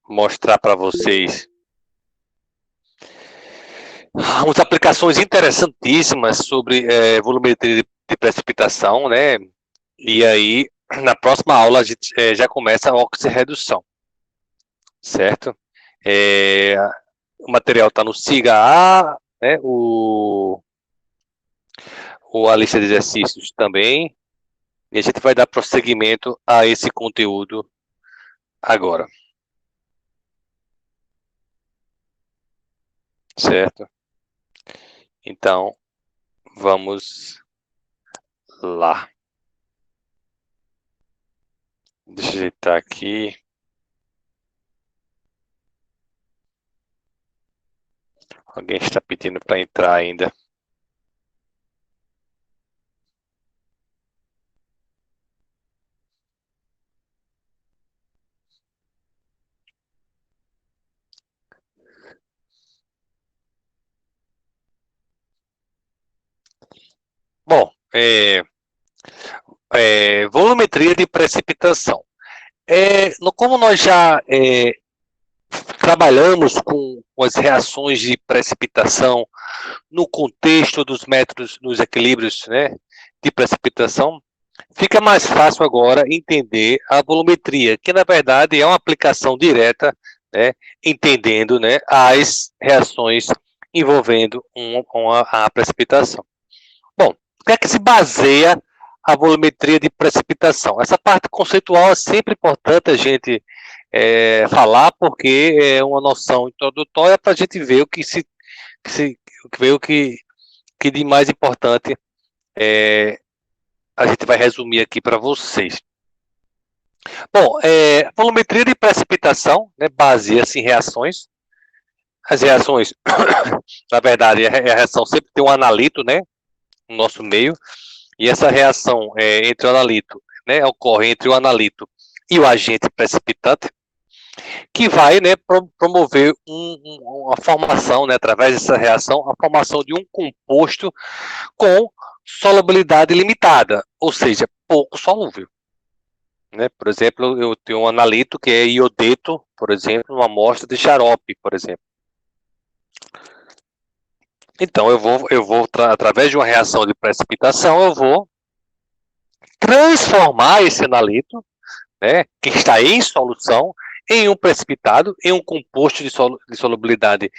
mostrar para vocês umas aplicações interessantíssimas sobre volumetria de precipitação, né? E aí, na próxima aula, a gente já começa a oxirredução, certo? O material está no SIGA A, né? A lista de exercícios também, e a gente vai dar prosseguimento a esse conteúdo agora. Certo? Então, vamos lá. Deixa eu ajeitar aqui. Alguém está pedindo para entrar ainda. Bom, volumetria de precipitação. Como nós já trabalhamos com as reações de precipitação no contexto dos métodos, nos equilíbrios, né, de precipitação, fica mais fácil agora entender a volumetria, que na verdade é uma aplicação direta, né, entendendo, né, as reações envolvendo a precipitação. Bom, o que é que se baseia a volumetria de precipitação? Essa parte conceitual é sempre importante a gente falar, porque é uma noção introdutória para a gente ver o que que de mais importante a gente vai resumir aqui para vocês. Bom, volumetria de precipitação, né, baseia-se em reações. As reações, na verdade, a reação sempre tem um analito, né, no nosso meio, e essa reação entre o analito, né, ocorre entre o analito e o agente precipitante, que vai, né, promover uma formação, né, através dessa reação, a formação de um composto com solubilidade limitada, ou seja, pouco solúvel. Né? Por exemplo, eu tenho um analito que é iodeto, por exemplo, uma amostra de xarope, por exemplo. Então, através de uma reação de precipitação, eu vou transformar esse analito, né, que está em solução, em um precipitado, em um composto de solubilidade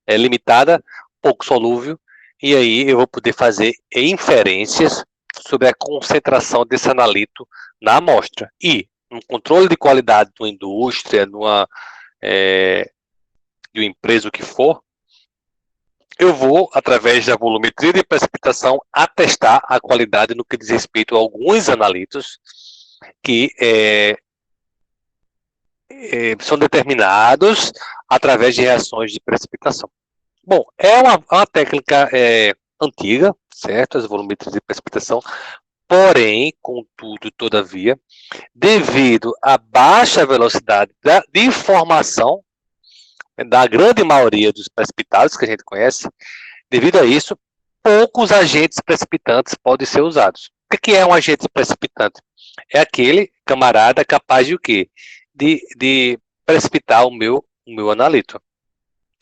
limitada, pouco solúvel, e aí eu vou poder fazer inferências sobre a concentração desse analito na amostra. E, no controle de qualidade de uma indústria, de uma empresa, o que for, eu vou, através da volumetria de precipitação, atestar a qualidade no que diz respeito a alguns analitos que são determinados através de reações de precipitação. Bom, é uma técnica antiga, certo? As volumetrias de precipitação, porém, contudo, todavia, devido à baixa velocidade de formação da grande maioria dos precipitados que a gente conhece, devido a isso, poucos agentes precipitantes podem ser usados. O que é um agente precipitante? É aquele camarada capaz de o quê? De precipitar o meu analito,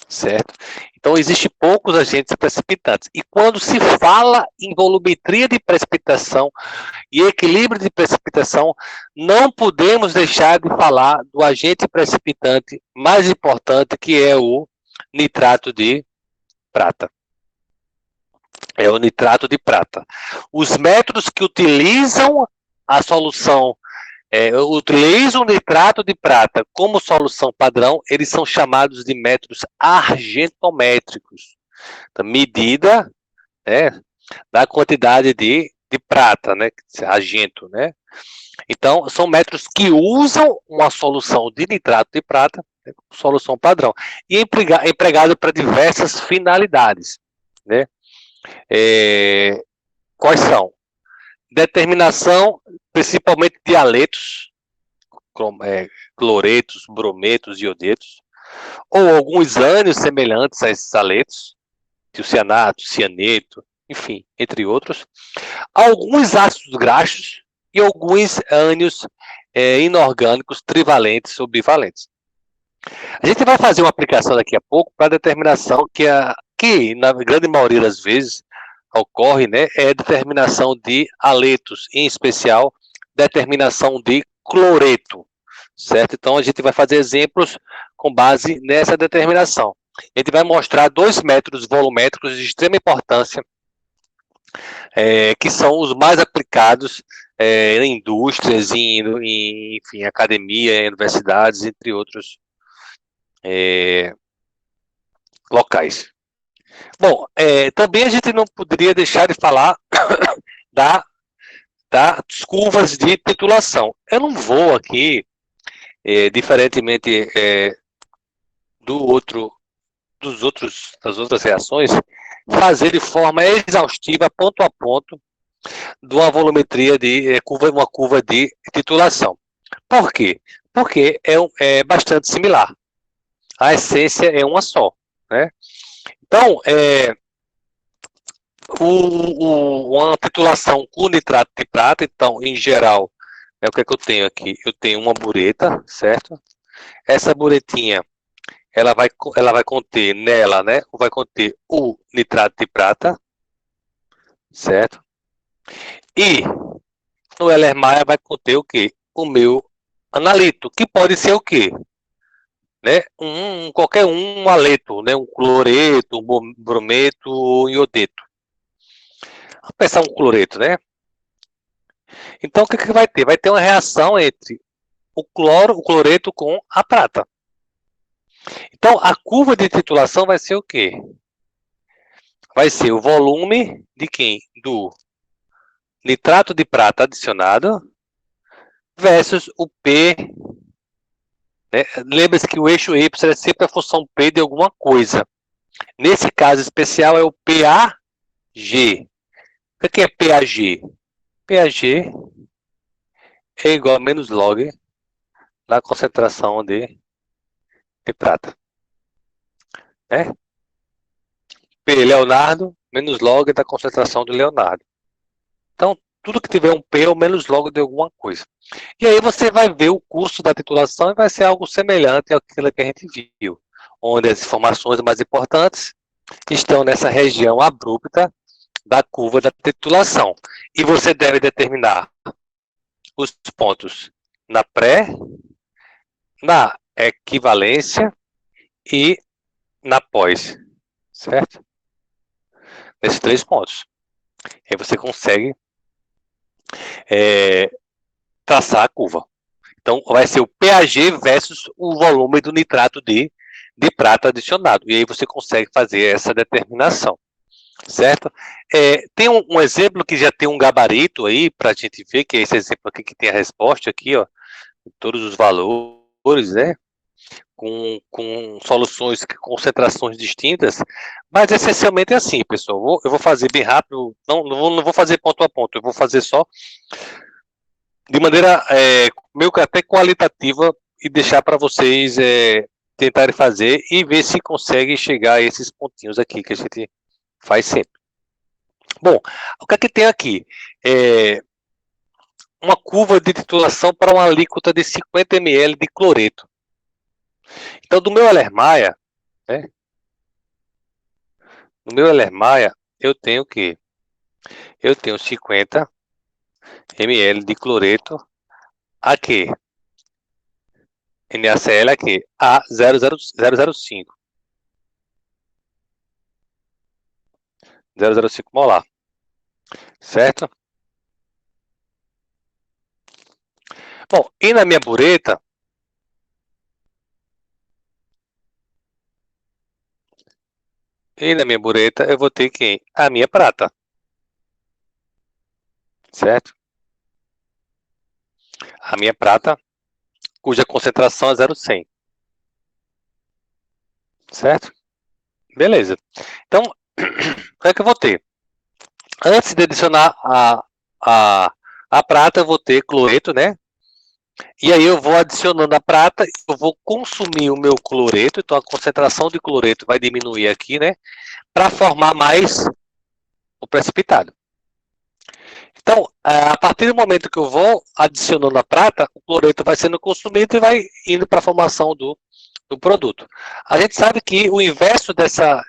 certo? Então, existem poucos agentes precipitantes. E quando se fala em volumetria de precipitação e equilíbrio de precipitação, não podemos deixar de falar do agente precipitante mais importante, que é o nitrato de prata. É o nitrato de prata. Os métodos que utilizam a solução, utilizam o nitrato de prata como solução padrão, eles são chamados de métodos argentométricos. Então, medida, né, da quantidade de prata, né, argento, né? Então, são métodos que usam uma solução de nitrato de prata, né, solução padrão, e é empregado para diversas finalidades, né? Quais são? Determinação, principalmente de haletos, cloretos, brometos, iodetos, ou alguns ânions semelhantes a esses haletos, tiocianato, cianeto, enfim, entre outros. Alguns ácidos graxos e alguns ânions inorgânicos trivalentes ou bivalentes. A gente vai fazer uma aplicação daqui a pouco para determinação que, na grande maioria das vezes, ocorre, né, é a determinação de haletos, em especial, determinação de cloreto, certo? Então, a gente vai fazer exemplos com base nessa determinação. A gente vai mostrar dois métodos volumétricos de extrema importância, que são os mais aplicados em indústrias, enfim, academia, em universidades, entre outros locais. Bom, também a gente não poderia deixar de falar das curvas de titulação. Eu não vou aqui, diferentemente das outras reações, fazer de forma exaustiva, ponto a ponto, de uma volumetria de uma curva de titulação. Por quê? Porque é bastante similar. A essência é uma só, né? Então, uma titulação com nitrato de prata, então, em geral, o que é que eu tenho aqui? Eu tenho uma bureta, certo? Essa buretinha, ela vai conter nela, né? Vai conter o nitrato de prata, certo? E no Erlenmeyer vai conter o quê? O meu analito, que pode ser o quê? Né? Qualquer um haleto, né? Um cloreto, um brometo, um iodeto. Vamos pensar um cloreto, né? Então, o que vai ter? Vai ter uma reação entre o cloreto com a prata. Então, a curva de titulação vai ser o quê? Vai ser o volume de quem? Do nitrato de prata adicionado versus o P. Né? Lembre-se que o eixo Y é sempre a função P de alguma coisa. Nesse caso especial é o PAG. O que é PAG? PAG é igual a menos log da concentração de prata. Né? P Leonardo menos log da concentração de Leonardo. Então, tudo que tiver um P é o menos log de alguma coisa. E aí você vai ver o custo da titulação e vai ser algo semelhante àquilo que a gente viu, onde as informações mais importantes estão nessa região abrupta da curva da titulação. E você deve determinar os pontos na pré, na equivalência e na pós, certo? Nesses 3 pontos. Aí você consegue traçar a curva. Então, vai ser o PAG versus o volume do nitrato de prata adicionado. E aí você consegue fazer essa determinação, certo? Tem um exemplo que já tem um gabarito aí, para a gente ver, que é esse exemplo aqui que tem a resposta aqui, ó, todos os valores, né? Com soluções, concentrações distintas, mas essencialmente é assim, pessoal. Eu vou fazer bem rápido, não vou fazer ponto a ponto, eu vou fazer só de maneira meio que até qualitativa e deixar para vocês tentarem fazer e ver se conseguem chegar a esses pontinhos aqui que a gente faz sempre. Bom, o que é que tem aqui? Uma curva de titulação para uma alíquota de 50 ml de cloreto. Então, do meu Erlenmeyer, né? No meu Erlenmeyer, eu tenho o quê? Eu tenho 50 ml de cloreto aqui. NaCl aqui, A005. 0,05 molar. Certo? Bom, e na minha bureta, eu vou ter quem? A minha prata. Certo? A minha prata, cuja concentração é 0,100. Certo? Beleza. Então, o que é que eu vou ter? Antes de adicionar a prata, eu vou ter cloreto, né? E aí eu vou adicionando a prata, eu vou consumir o meu cloreto, então a concentração de cloreto vai diminuir aqui, né? Para formar mais o precipitado. Então, a partir do momento que eu vou adicionando a prata, o cloreto vai sendo consumido e vai indo para a formação do produto. A gente sabe que o inverso dessa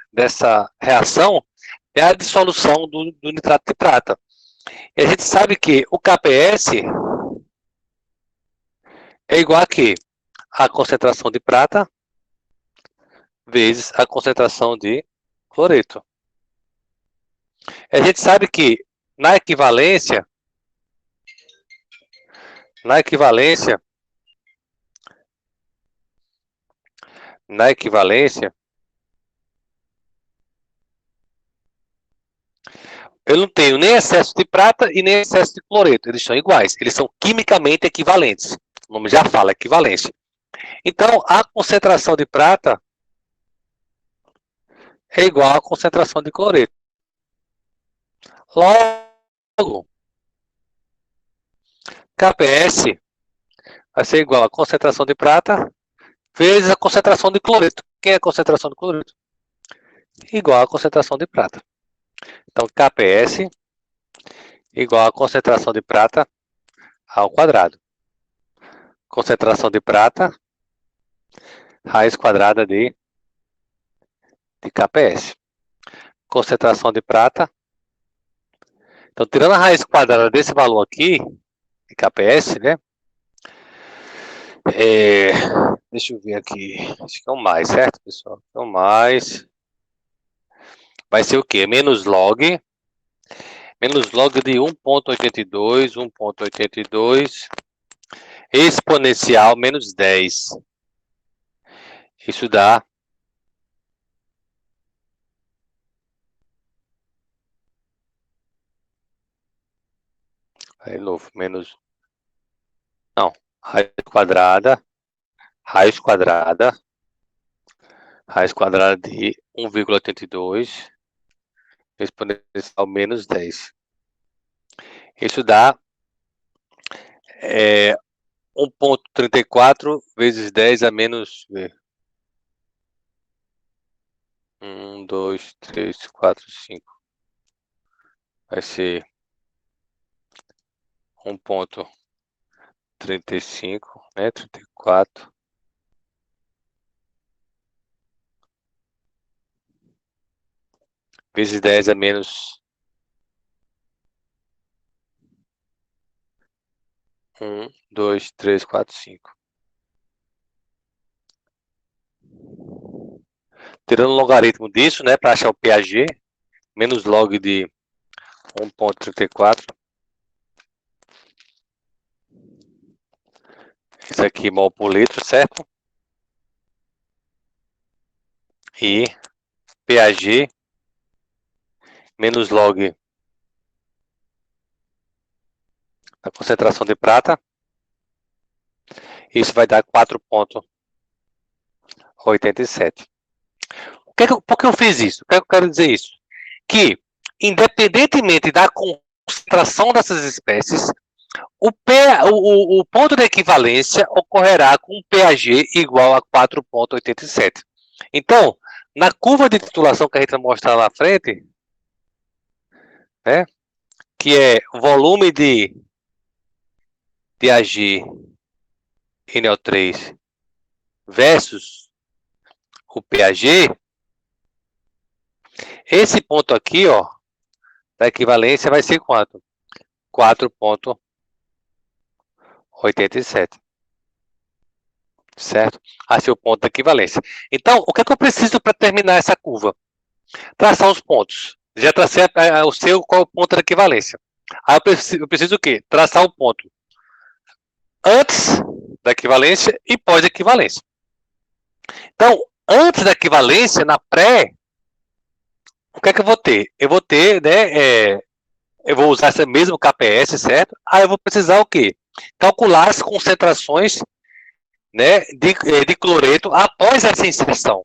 reação é a dissolução do nitrato de prata. E a gente sabe que o KPS é igual a quê? A concentração de prata vezes a concentração de cloreto. E a gente sabe que na equivalência, na equivalência, eu não tenho nem excesso de prata e nem excesso de cloreto. Eles são iguais. Eles são quimicamente equivalentes. O nome já fala, equivalência. Então, a concentração de prata é igual à concentração de cloreto. Logo, KPS vai ser igual à concentração de prata vezes a concentração de cloreto. Quem é a concentração de cloreto? Igual à concentração de prata. Então, KPS igual à concentração de prata ao quadrado. Concentração de prata, raiz quadrada de KPS. Concentração de prata. Então, tirando a raiz quadrada desse valor aqui, de KPS, né? Deixa eu ver aqui. Acho que é o mais, certo, pessoal? É o mais. Vai ser o quê? Menos log de 1,82 exponencial menos 10. Isso dá aí novo, menos não, raiz quadrada de 1,82 exponencial menos 10. Isso dá 1,34 vezes 10 a menos 1, 2, 3, 4, 5. Vai ser 1,35, né? 34 vezes 10 a menos 1, 2, 3, 4, 5. Tirando o logaritmo disso, né, para achar o PAG, menos log de 1,34. Isso aqui mol por litro, certo? E PAG menos log da concentração de prata. Isso vai dar 4,87. Por que eu fiz isso? O que eu quero dizer isso? Que, independentemente da concentração dessas espécies, o ponto de equivalência ocorrerá com um PAG igual a 4,87. Então, na curva de titulação que a gente vai mostrar lá na frente, né, que é o volume de AG NO3 versus o PAG, esse ponto aqui, ó, da equivalência vai ser quanto? 4,87. Certo? Esse é o ponto da equivalência. Então, o que é que eu preciso para terminar essa curva? Traçar os pontos. Já tracei o seu, qual é o ponto da equivalência. Aí eu preciso o quê? Traçar o ponto antes da equivalência e pós-equivalência. Então, antes da equivalência, na pré, o que é que eu vou ter? Eu vou ter, né, eu vou usar esse mesmo KPS, certo? Aí eu vou precisar o quê? Calcular as concentrações, né, de cloreto após essa inserção.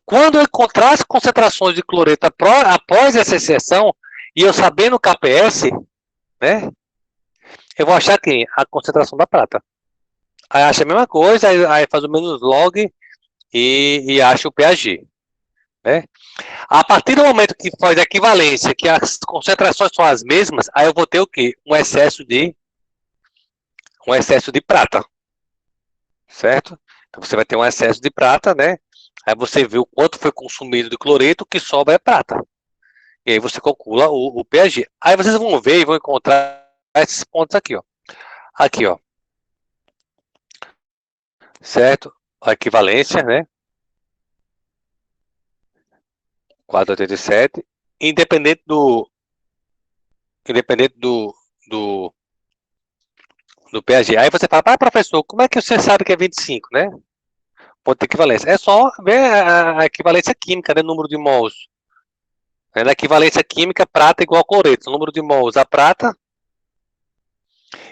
Quando eu encontrar as concentrações de cloreto após essa inserção, e eu sabendo o KPS, né, eu vou achar quem? A concentração da prata. Aí acha a mesma coisa, aí faz o menos log e acha o PAG. né? A partir do momento que faz a equivalência, que as concentrações são as mesmas, aí eu vou ter o quê? Um excesso de prata, certo? Então você vai ter um excesso de prata, né? Aí você vê o quanto foi consumido de cloreto, o que sobra é prata. E aí você calcula o pH. Aí vocês vão ver e vão encontrar esses pontos aqui, ó. Aqui, ó. Certo? A equivalência, né? 4,87. Independente do independente do pH. Aí você fala, professor, como é que você sabe que é 25, né? Ponto de equivalência. É só ver a equivalência química, né? Número de mols. Na equivalência química, prata igual a cloreto. O número de mols a prata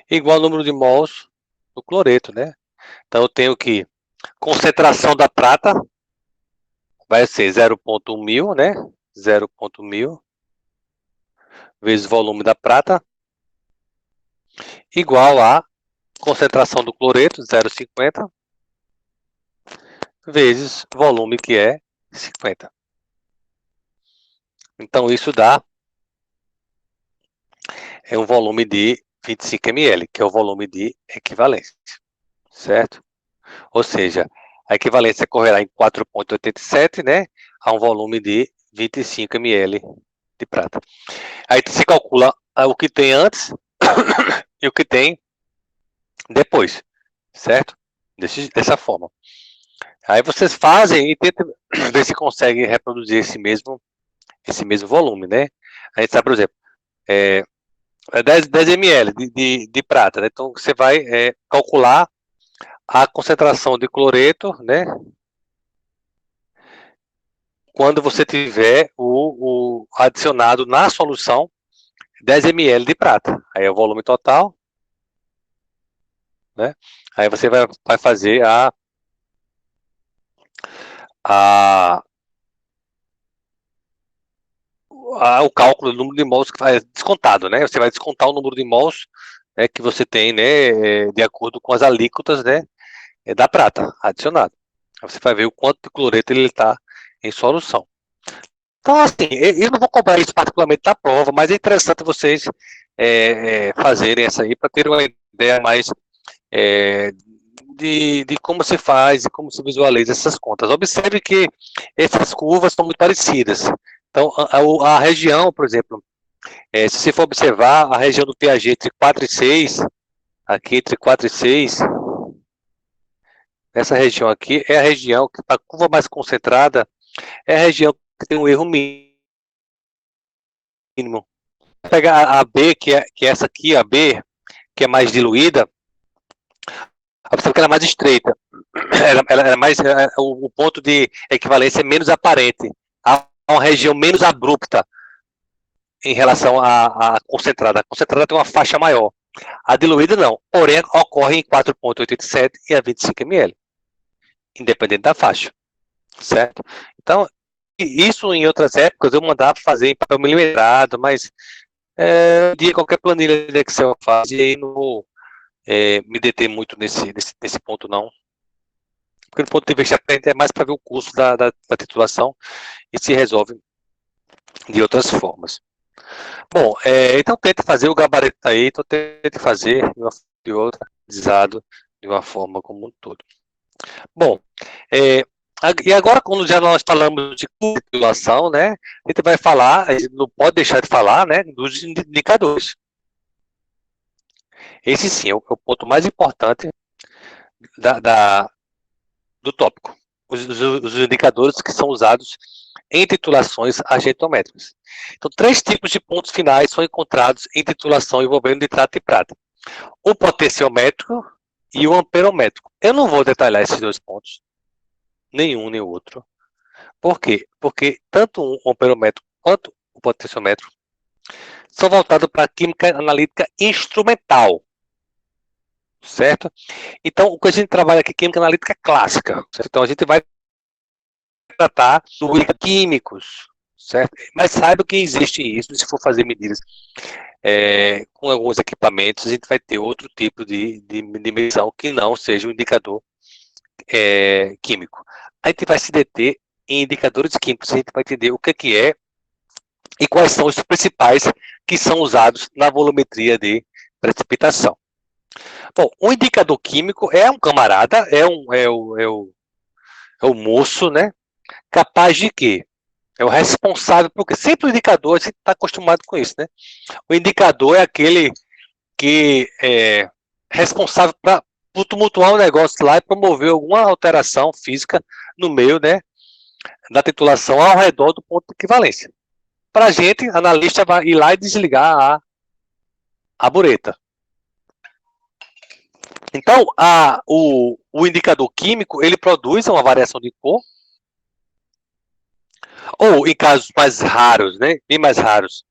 igual ao número de mols do cloreto, né? Então eu tenho que concentração da prata vai ser 0,1 mil, né? 0,1 mil vezes volume da prata igual a concentração do cloreto, 0,50, vezes volume, que é 50. Então, isso dá um volume de 25 ml, que é o volume de equivalência, certo? Ou seja, a equivalência correrá em 4,87, né, a um volume de 25 ml de prata. Aí se calcula o que tem antes e o que tem depois, certo? Dessa forma. Aí vocês fazem e tentam ver se conseguem reproduzir esse mesmo volume, né? A gente sabe, por exemplo, 10 ml de prata, né? Então você vai calcular a concentração de cloreto, né? Quando você tiver o adicionado na solução 10 ml de prata. Aí é o volume total, né? Aí você vai fazer a, o cálculo do número de mols que vai descontado, né? Você vai descontar o número de mols, né, que você tem, né, de acordo com as alíquotas, né, da prata adicionado. Aí você vai ver o quanto de cloreto ele está em solução. Então, assim, eu não vou cobrar isso particularmente da prova, mas é interessante vocês fazerem essa aí para ter uma ideia mais é, de como se faz e como se visualiza essas contas. Observe que essas curvas são muito parecidas. Então, a região, por exemplo, se você for observar a região do pH entre 4 e 6, aqui entre 4 e 6, essa região aqui é a região que a curva mais concentrada é a região que tem um erro mínimo. Vou pegar a B, que é essa aqui, a B, que é mais diluída, observe que ela é mais estreita. Ela é mais, o ponto de equivalência é menos aparente. Há uma região menos abrupta em relação à concentrada. A concentrada tem uma faixa maior. A diluída não, porém ocorre em 4,87 e a 25 ml, independente da faixa, certo? Então, isso em outras épocas eu mandava fazer em papel milimetrado, mas de qualquer planilha de Excel faz, e aí não vou me deter muito nesse ponto não, porque do ponto de vista é mais para ver o custo da titulação e se resolve de outras formas. Bom, então tente fazer o gabarito aí, então tente fazer de uma forma ou de outra, de uma forma como um todo. Bom, e agora quando já nós falamos de titulação, né, a gente vai falar, a gente não pode deixar de falar, né, dos indicadores. Esse sim é o ponto mais importante do tópico. Os indicadores que são usados em titulações argentométricas. Então, 3 tipos de pontos finais são encontrados em titulação envolvendo nitrato e prata. O potenciométrico e o amperométrico. Eu não vou detalhar esses 2 pontos, nenhum nem o outro. Por quê? Porque tanto o amperométrico quanto o potenciométrico são voltados para a química analítica instrumental, certo? Então, o que a gente trabalha aqui é química analítica clássica, certo? Então a gente vai tratar dos químicos, certo? Mas saiba que existe isso, se for fazer medidas com alguns equipamentos, a gente vai ter outro tipo de medição que não seja um indicador químico. A gente vai se deter em indicadores químicos, a gente vai entender o que é e quais são os principais que são usados na volumetria de precipitação. Bom, um indicador químico é um camarada, é o moço, né? Capaz de quê? É o responsável, porque sempre o indicador, a gente está acostumado com isso, né? O indicador é aquele que é responsável para tumultuar o negócio lá e promover alguma alteração física no meio, né, da titulação ao redor do ponto de equivalência. Para a gente, analista vai ir lá e desligar a bureta. Então, o indicador químico, ele produz uma variação de cor, ou em casos mais raros, né, bem mais raros,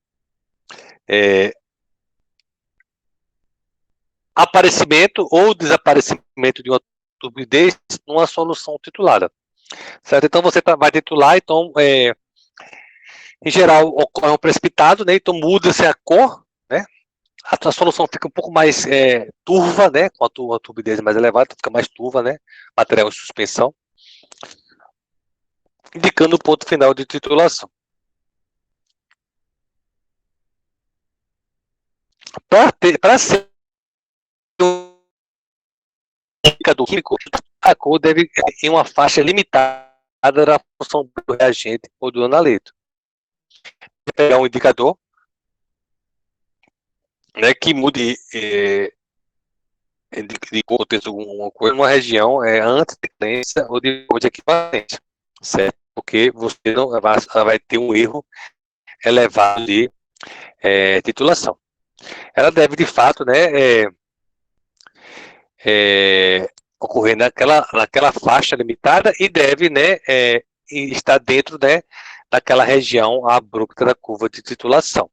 aparecimento ou desaparecimento de uma turbidez numa solução titulada. Certo? Então, você vai titular, então, em geral, ocorre um precipitado, né, então muda-se a cor, né, a solução fica um pouco mais turva, né, com a turbidez mais elevada, fica mais turva, né, material em suspensão, indicando o ponto final de titulação. Para ser um indicador químico, a cor deve ir em uma faixa limitada da função do reagente ou do analito. Pegar um indicador, né, que mude de contexto alguma coisa numa região antes de equivalência ou depois de equivalência, certo? Porque você não vai ter um erro elevado de titulação. Ela deve, de fato, né, ocorrer naquela faixa limitada e deve, né, estar dentro, né, daquela região abrupta da curva de titulação.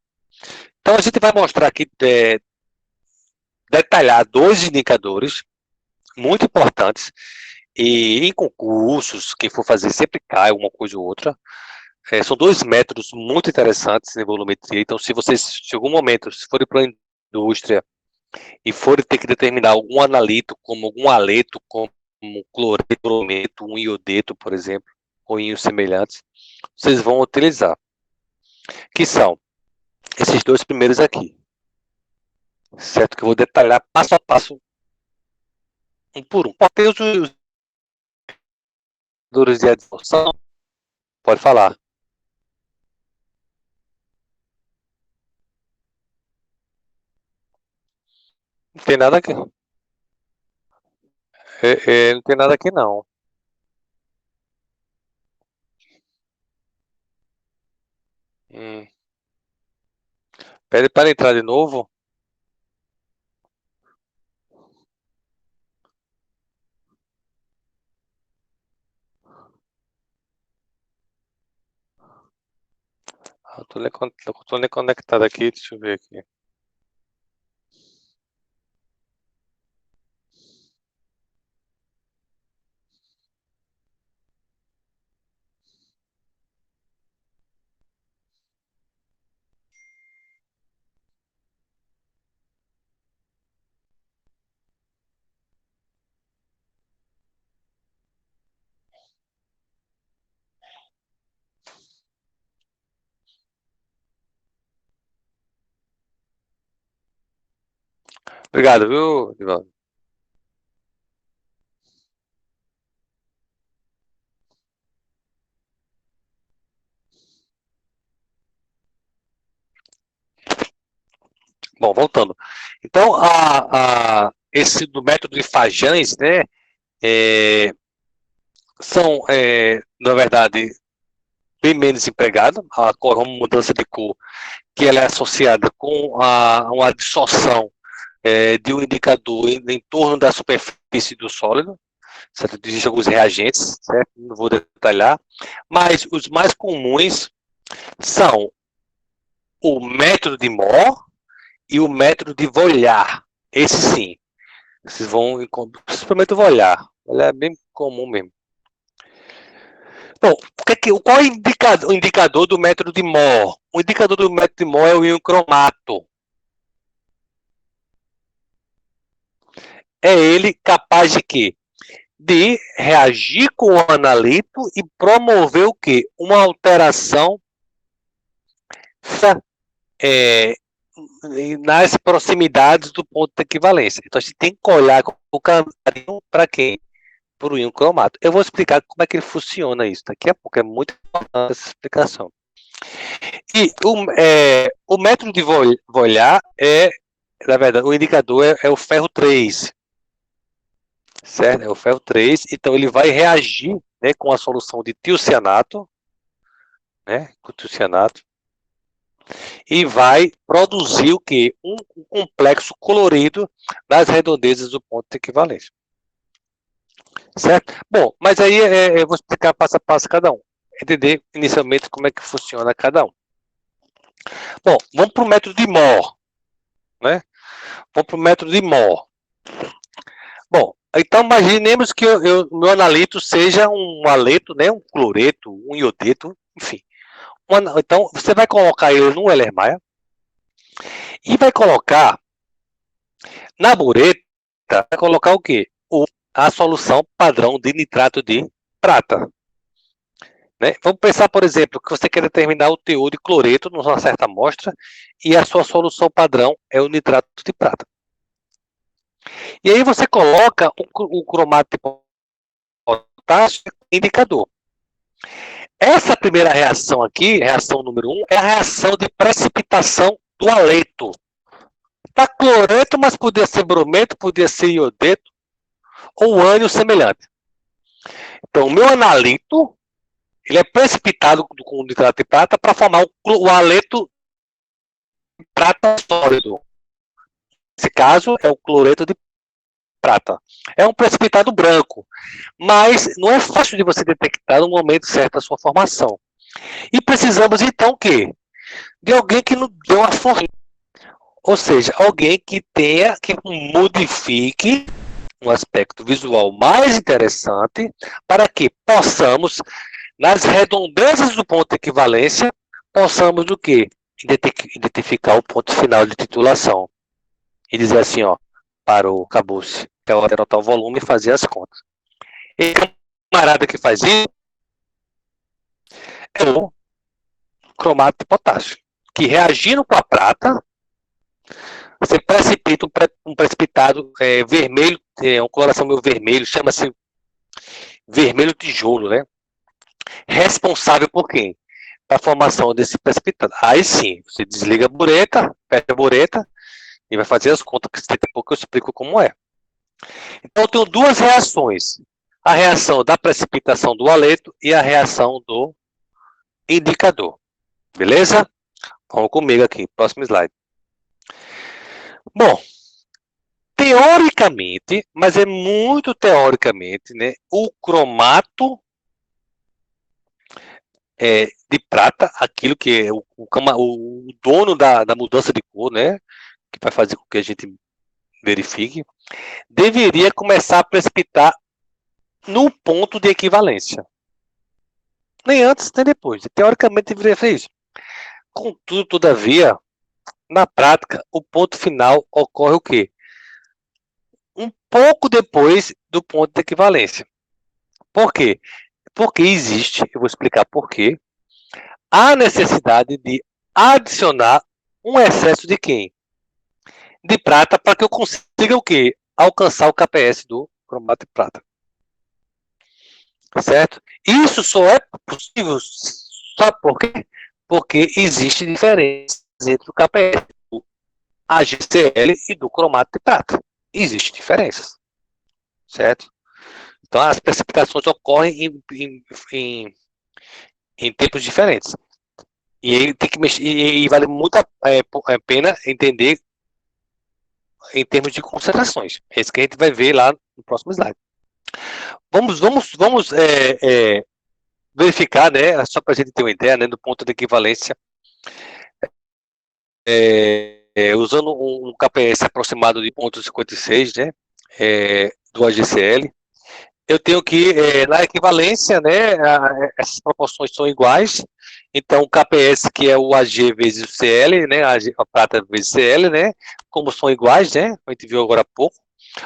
Então, a gente vai mostrar aqui, detalhar dois indicadores muito importantes, e em concursos, quem for fazer sempre cai uma coisa ou outra. São dois métodos muito interessantes em volumetria. Então, se vocês, em algum momento, se forem para a indústria e forem ter que determinar algum analito, como algum aleto, como cloreto, brometo, um iodeto, por exemplo, ou íons semelhantes, vocês vão utilizar. Que são esses dois primeiros aqui. Certo? Que eu vou detalhar passo a passo, um por um. Pode ter os indicadores de adsorção? Pode falar. Não tem nada aqui. Não tem nada aqui, não. Hum. Pede para entrar de novo. Tô nem conectado aqui, deixa eu ver aqui. Obrigado, viu, Divaldo? Bom, voltando. Então, esse do método de Fajans, né, são, na verdade, bem menos empregado. A cor, uma mudança de cor, que ela é associada com uma absorção de um indicador em torno da superfície do sólido. Certo? Existem alguns reagentes, certo? Não vou detalhar, mas os mais comuns são o método de Moore e o método de Vollard. Esse sim, vocês vão, principalmente o Vollard, ele é bem comum mesmo. Bom, qual é o indicador do método de Moore? O indicador do método de Moore é o íon cromato. É ele capaz de quê? de reagir com o analito e promover o quê? Uma alteração nas proximidades do ponto de equivalência. Então, a gente tem que olhar com o caminho para quem? Para o íon cromato. Eu vou explicar como é que ele funciona isso daqui a pouco, é muito importante essa explicação. E o método de Voillard na verdade, o indicador é o ferro 3, certo? É o ferro 3, então ele vai reagir, né, com a solução de tiocianato, né, com tiocianato, e vai produzir o quê? Um complexo colorido nas redondezas do ponto de equivalência. Certo? Bom, mas aí eu vou explicar passo a passo cada um. Entender inicialmente como é que funciona cada um. Bom, vamos para o método de Mohr, né? Vamos para o método de Mohr. Bom, então imaginemos que meu analito seja um aleto, né? Um cloreto, um iodeto, enfim. Então, você vai colocar ele no Erlenmeyer e vai colocar na bureta, vai colocar o quê? A solução padrão de nitrato de prata. Né? Vamos pensar, por exemplo, que você quer determinar o teor de cloreto numa certa amostra e a sua solução padrão é o nitrato de prata. E aí você coloca o cromato de potássio indicador. Essa primeira reação aqui, reação número 1, é a reação de precipitação do aleto. Está cloreto, mas podia ser brometo, podia ser iodeto ou ânion semelhante. Então, o meu analito ele é precipitado com nitrato de prata para formar o aleto de prata sólido. Nesse caso, é o cloreto de prata. É um precipitado branco, mas não é fácil de você detectar no momento certo da sua formação. E precisamos, então, o quê? De alguém que nos dê uma força. Ou seja, alguém que modifique um aspecto visual mais interessante para que possamos, nas redondezas do ponto de equivalência, possamos o quê? Identificar o ponto final de titulação. E dizer assim, ó, parou, acabou-se. É hora de anotar o volume e fazer as contas. E camarada que faz isso é o cromato de potássio, que reagindo com a prata, você precipita um precipitado vermelho, uma coloração meio vermelho, chama-se vermelho tijolo, né? Responsável por quem? Para a formação desse precipitado. Aí sim, você desliga a bureta, fecha a bureta e vai fazer as contas, que daqui a pouco eu explico como é. Então, eu tenho duas reações. A reação da precipitação do aleto e a reação do indicador. Beleza? Vamos comigo aqui, próximo slide. Bom, teoricamente, mas é muito teoricamente, né, o cromato de prata, aquilo que é o dono da mudança de cor, né, que vai fazer com que a gente verifique, deveria começar a precipitar no ponto de equivalência. Nem antes, nem depois. Teoricamente, deveria ser isso. Contudo, todavia, na prática, o ponto final ocorre o quê? Um pouco depois do ponto de equivalência. Por quê? Porque existe, eu vou explicar por quê, a necessidade de adicionar um excesso de quem? De prata, para que eu consiga o quê? Alcançar o KPS do cromato de prata. Certo? Isso só é possível, sabe por quê? Porque existe diferença entre o KPS do AgCl e do cromato de prata. Existem diferenças. Certo? Então, as precipitações ocorrem em tempos diferentes. E aí tem que mexer, e vale muito a pena entender em termos de concentrações. É isso que a gente vai ver lá no próximo slide. Vamos verificar, né, só para a gente ter uma ideia, né, do ponto de equivalência, usando um KPS aproximado de 0,56, né, do AgCl. Eu tenho que, na equivalência, né, essas proporções são iguais, então o KPS, que é o Ag vezes o Cl, né, a prata vezes Cl, né, como são iguais, né, a gente viu agora há pouco,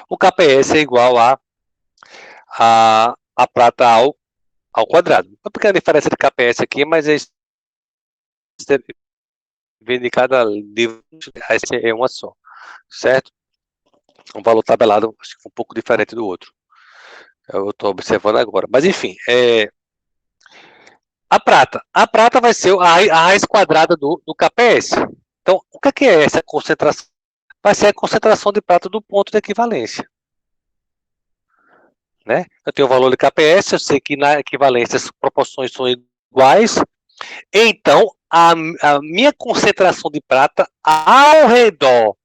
o KPS é igual a a prata ao quadrado. Uma pequena diferença de KPS aqui, mas vem de cada livro, essa é uma só, certo? Um valor tabelado, acho que um pouco diferente do outro. Eu estou observando agora. Mas, enfim, a prata vai ser a raiz quadrada do KPS. Então, o que é essa concentração? Vai ser a concentração de prata do ponto de equivalência. Né? Eu tenho o valor de KPS, eu sei que na equivalência as proporções são iguais, então a minha concentração de prata ao redor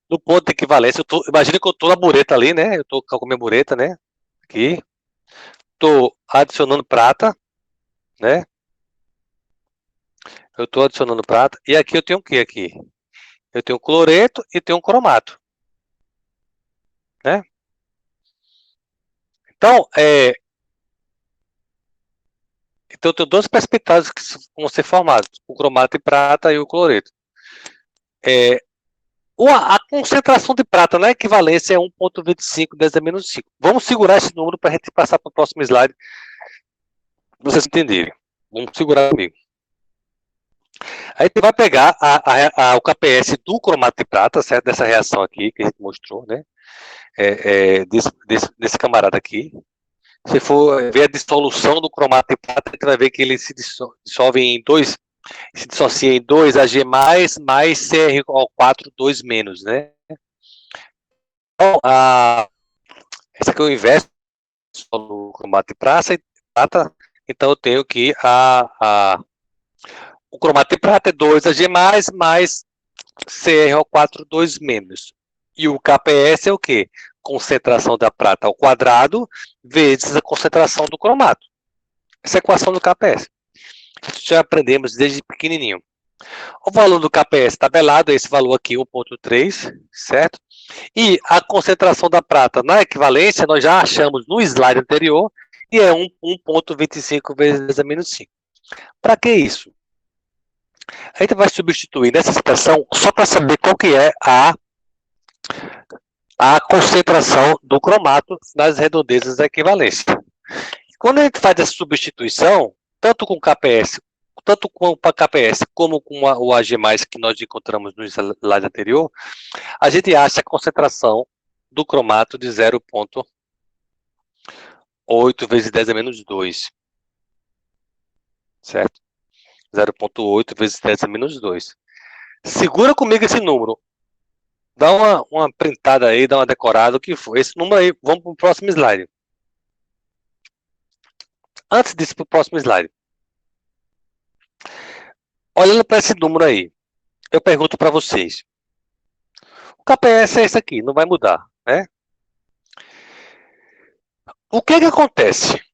do ponto de equivalência, imagina que eu estou na bureta ali, né? Eu estou com a minha bureta, né? Aqui, estou adicionando prata, né? Eu estou adicionando prata, e aqui eu tenho o que aqui? Eu tenho cloreto e tenho cromato, né? Então, então eu tenho dois precipitados que vão ser formados, o cromato e prata e o cloreto. A concentração de prata na equivalência é 1,25 10 a menos 5. Vamos segurar esse número para a gente passar para o próximo slide, para vocês entenderem. Vamos segurar comigo. Aí você vai pegar o KPS do cromato de prata, certo? Dessa reação aqui que a gente mostrou, né? Desse camarada aqui. Se for ver a dissolução do cromato de prata, você vai ver que ele se dissolve em dois, se dissocia em 2 Ag+, mais CrO4, 2 menos, né? Então, esse aqui é o inverso do cromato de prata, então eu tenho que o cromato de prata é 2 Ag+, mais CrO4, 2 menos. E o KPS é o quê? Concentração da prata ao quadrado vezes a concentração do cromato. Essa é a equação do KPS. Isso já aprendemos desde pequenininho. O valor do KPS tabelado é esse valor aqui, 1,3, certo? E a concentração da prata na equivalência, nós já achamos no slide anterior, e é 1,25 vezes 10 a menos 5. Para que isso? A gente vai substituir nessa expressão só para saber qual que é a concentração do cromato nas redondezas da equivalência. Quando a gente faz essa substituição, tanto com KPS, tanto com o KPS como com o Ag+, que nós encontramos no slide anterior, a gente acha a concentração do cromato de 0,8 vezes 10 a menos 2. Certo? 0,8 vezes 10 a menos 2. Segura comigo esse número. Dá uma printada aí, dá uma decorada, o que for. Esse número aí, vamos para o próximo slide. Antes disso, para o próximo slide. Olhando para esse número aí, eu pergunto para vocês. O KPS é esse aqui, não vai mudar, né? O que acontece?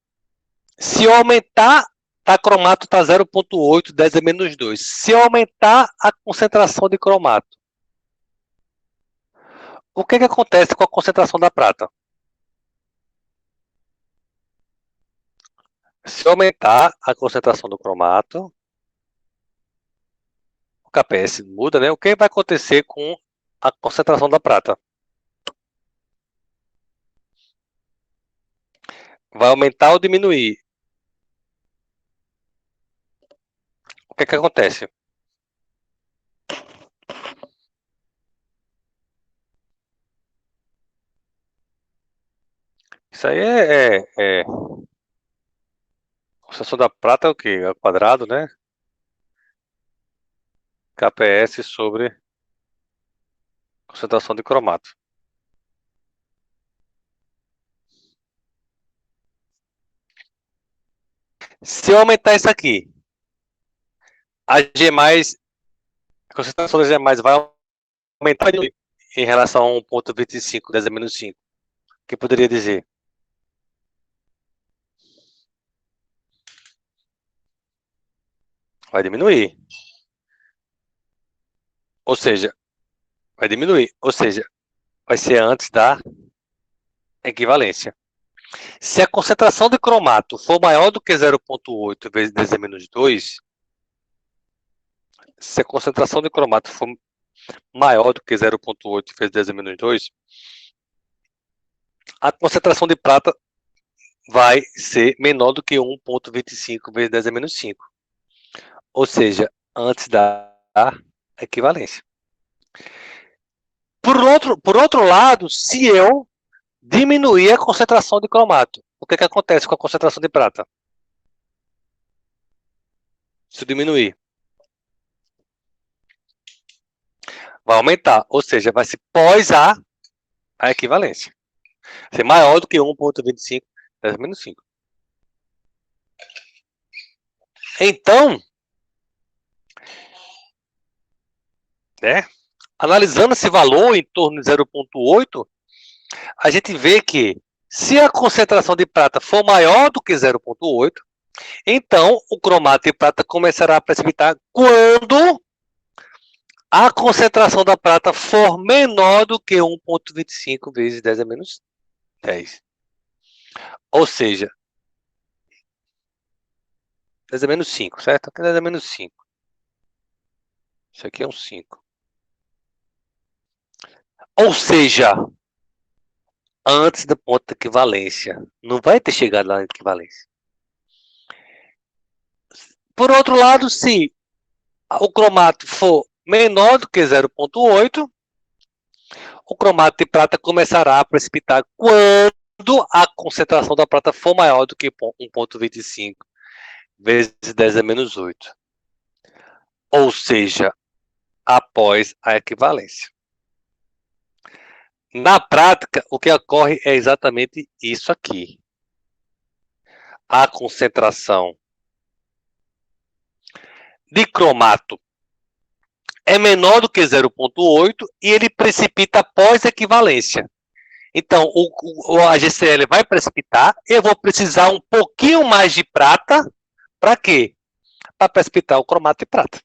Se eu aumentar, a cromato está 0,8, 10 a menos 2. Se eu aumentar a concentração de cromato, o que acontece com a concentração da prata? Se eu aumentar a concentração do cromato, o KPS muda, né? O que vai acontecer com a concentração da prata? Vai aumentar ou diminuir? O que acontece? Isso aí a concentração da prata é o quê? É o quadrado, né? KPS sobre concentração de cromato. Se eu aumentar isso aqui, a G+, a concentração da G+, vai aumentar em relação a 1,25, 10 a menos 5. O que poderia dizer? Vai diminuir. Ou seja, vai diminuir. Ou seja, vai ser antes da equivalência. Se a concentração de cromato for maior do que 0,8 vezes 10 a menos 2, se a concentração de cromato for maior do que 0,8 vezes 10 a menos 2, a concentração de prata vai ser menor do que 1,25 vezes 10 a menos 5. Ou seja, antes da equivalência. Por outro lado, se eu diminuir a concentração de cromato, o que acontece com a concentração de prata? Se eu diminuir, vai aumentar, ou seja, vai ser pós a equivalência. Vai ser maior do que 1,25 10 a menos 5. Então, né, analisando esse valor em torno de 0,8, a gente vê que se a concentração de prata for maior do que 0,8, então o cromato de prata começará a precipitar quando a concentração da prata for menor do que 1,25 vezes 10 a menos 10. Ou seja, 10 a menos 5, certo? Aqui é 10 a menos 5. Isso aqui é um 5. Ou seja, antes do ponto de equivalência. Não vai ter chegado lá na equivalência. Por outro lado, se o cromato for menor do que 0,8, o cromato de prata começará a precipitar quando a concentração da prata for maior do que 1,25 vezes 10 a menos 8. Ou seja, após a equivalência. Na prática, o que ocorre é exatamente isso aqui. A concentração de cromato é menor do que 0,8 e ele precipita após equivalência. Então, a GCl vai precipitar, eu vou precisar um pouquinho mais de prata, para quê? Para precipitar o cromato de prata.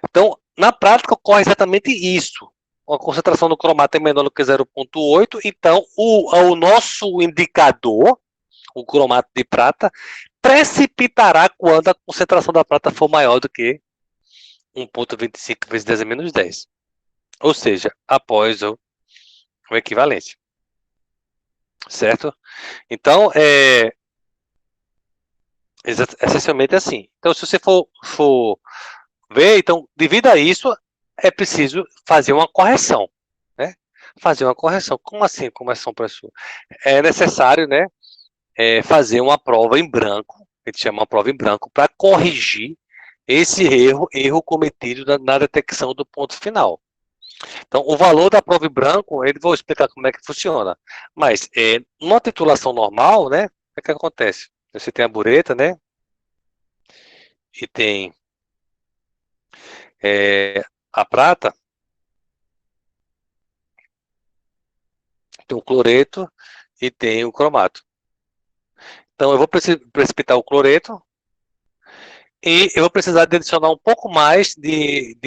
Então, na prática, ocorre exatamente isso. A concentração do cromato é menor do que 0,8, então o nosso indicador, o cromato de prata, precipitará quando a concentração da prata for maior do que 1,25 vezes 10 a menos 10. Ou seja, após o equivalência. Certo? Então, essencialmente assim. Então, se você for ver, então, devido a isso, é preciso fazer uma correção. Né? Fazer uma correção. Como assim, correção, professor? É necessário, né, fazer uma prova em branco, a gente chama uma prova em branco, para corrigir esse erro cometido na detecção do ponto final. Então, o valor da prova em branco, ele vou explicar como é que funciona. Mas, numa titulação normal, né, o que acontece? Você tem a bureta, né, e tem a prata, tem o cloreto e tem o cromato. Então, eu vou precipitar o cloreto e eu vou precisar de adicionar um pouco mais de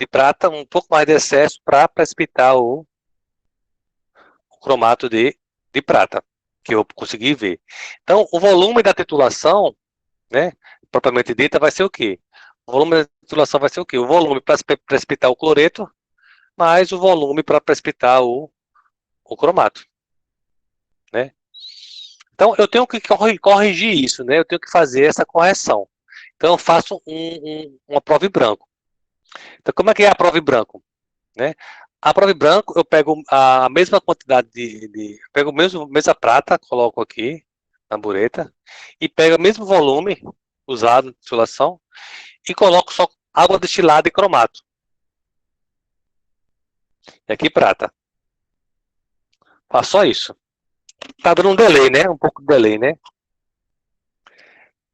prata, um pouco mais de excesso para precipitar o cromato de prata, que eu consegui ver. Então, o volume da titulação, né, propriamente dita, vai ser o quê? O volume da titulação vai ser o quê? O volume para precipitar o cloreto, mais o volume para precipitar o cromato. Né? Então, eu tenho que corrigir isso, né? Eu tenho que fazer essa correção. Então, eu faço uma prova em branco. Então, como é que é a prova em branco? Né? A prova em branco, eu pego a mesma quantidade pego a mesma prata, coloco aqui na bureta, e pego o mesmo volume usado na titulação, e coloco só água destilada e cromato. E aqui prata. Faço só isso. Tá dando um delay, né? Um pouco de delay, né?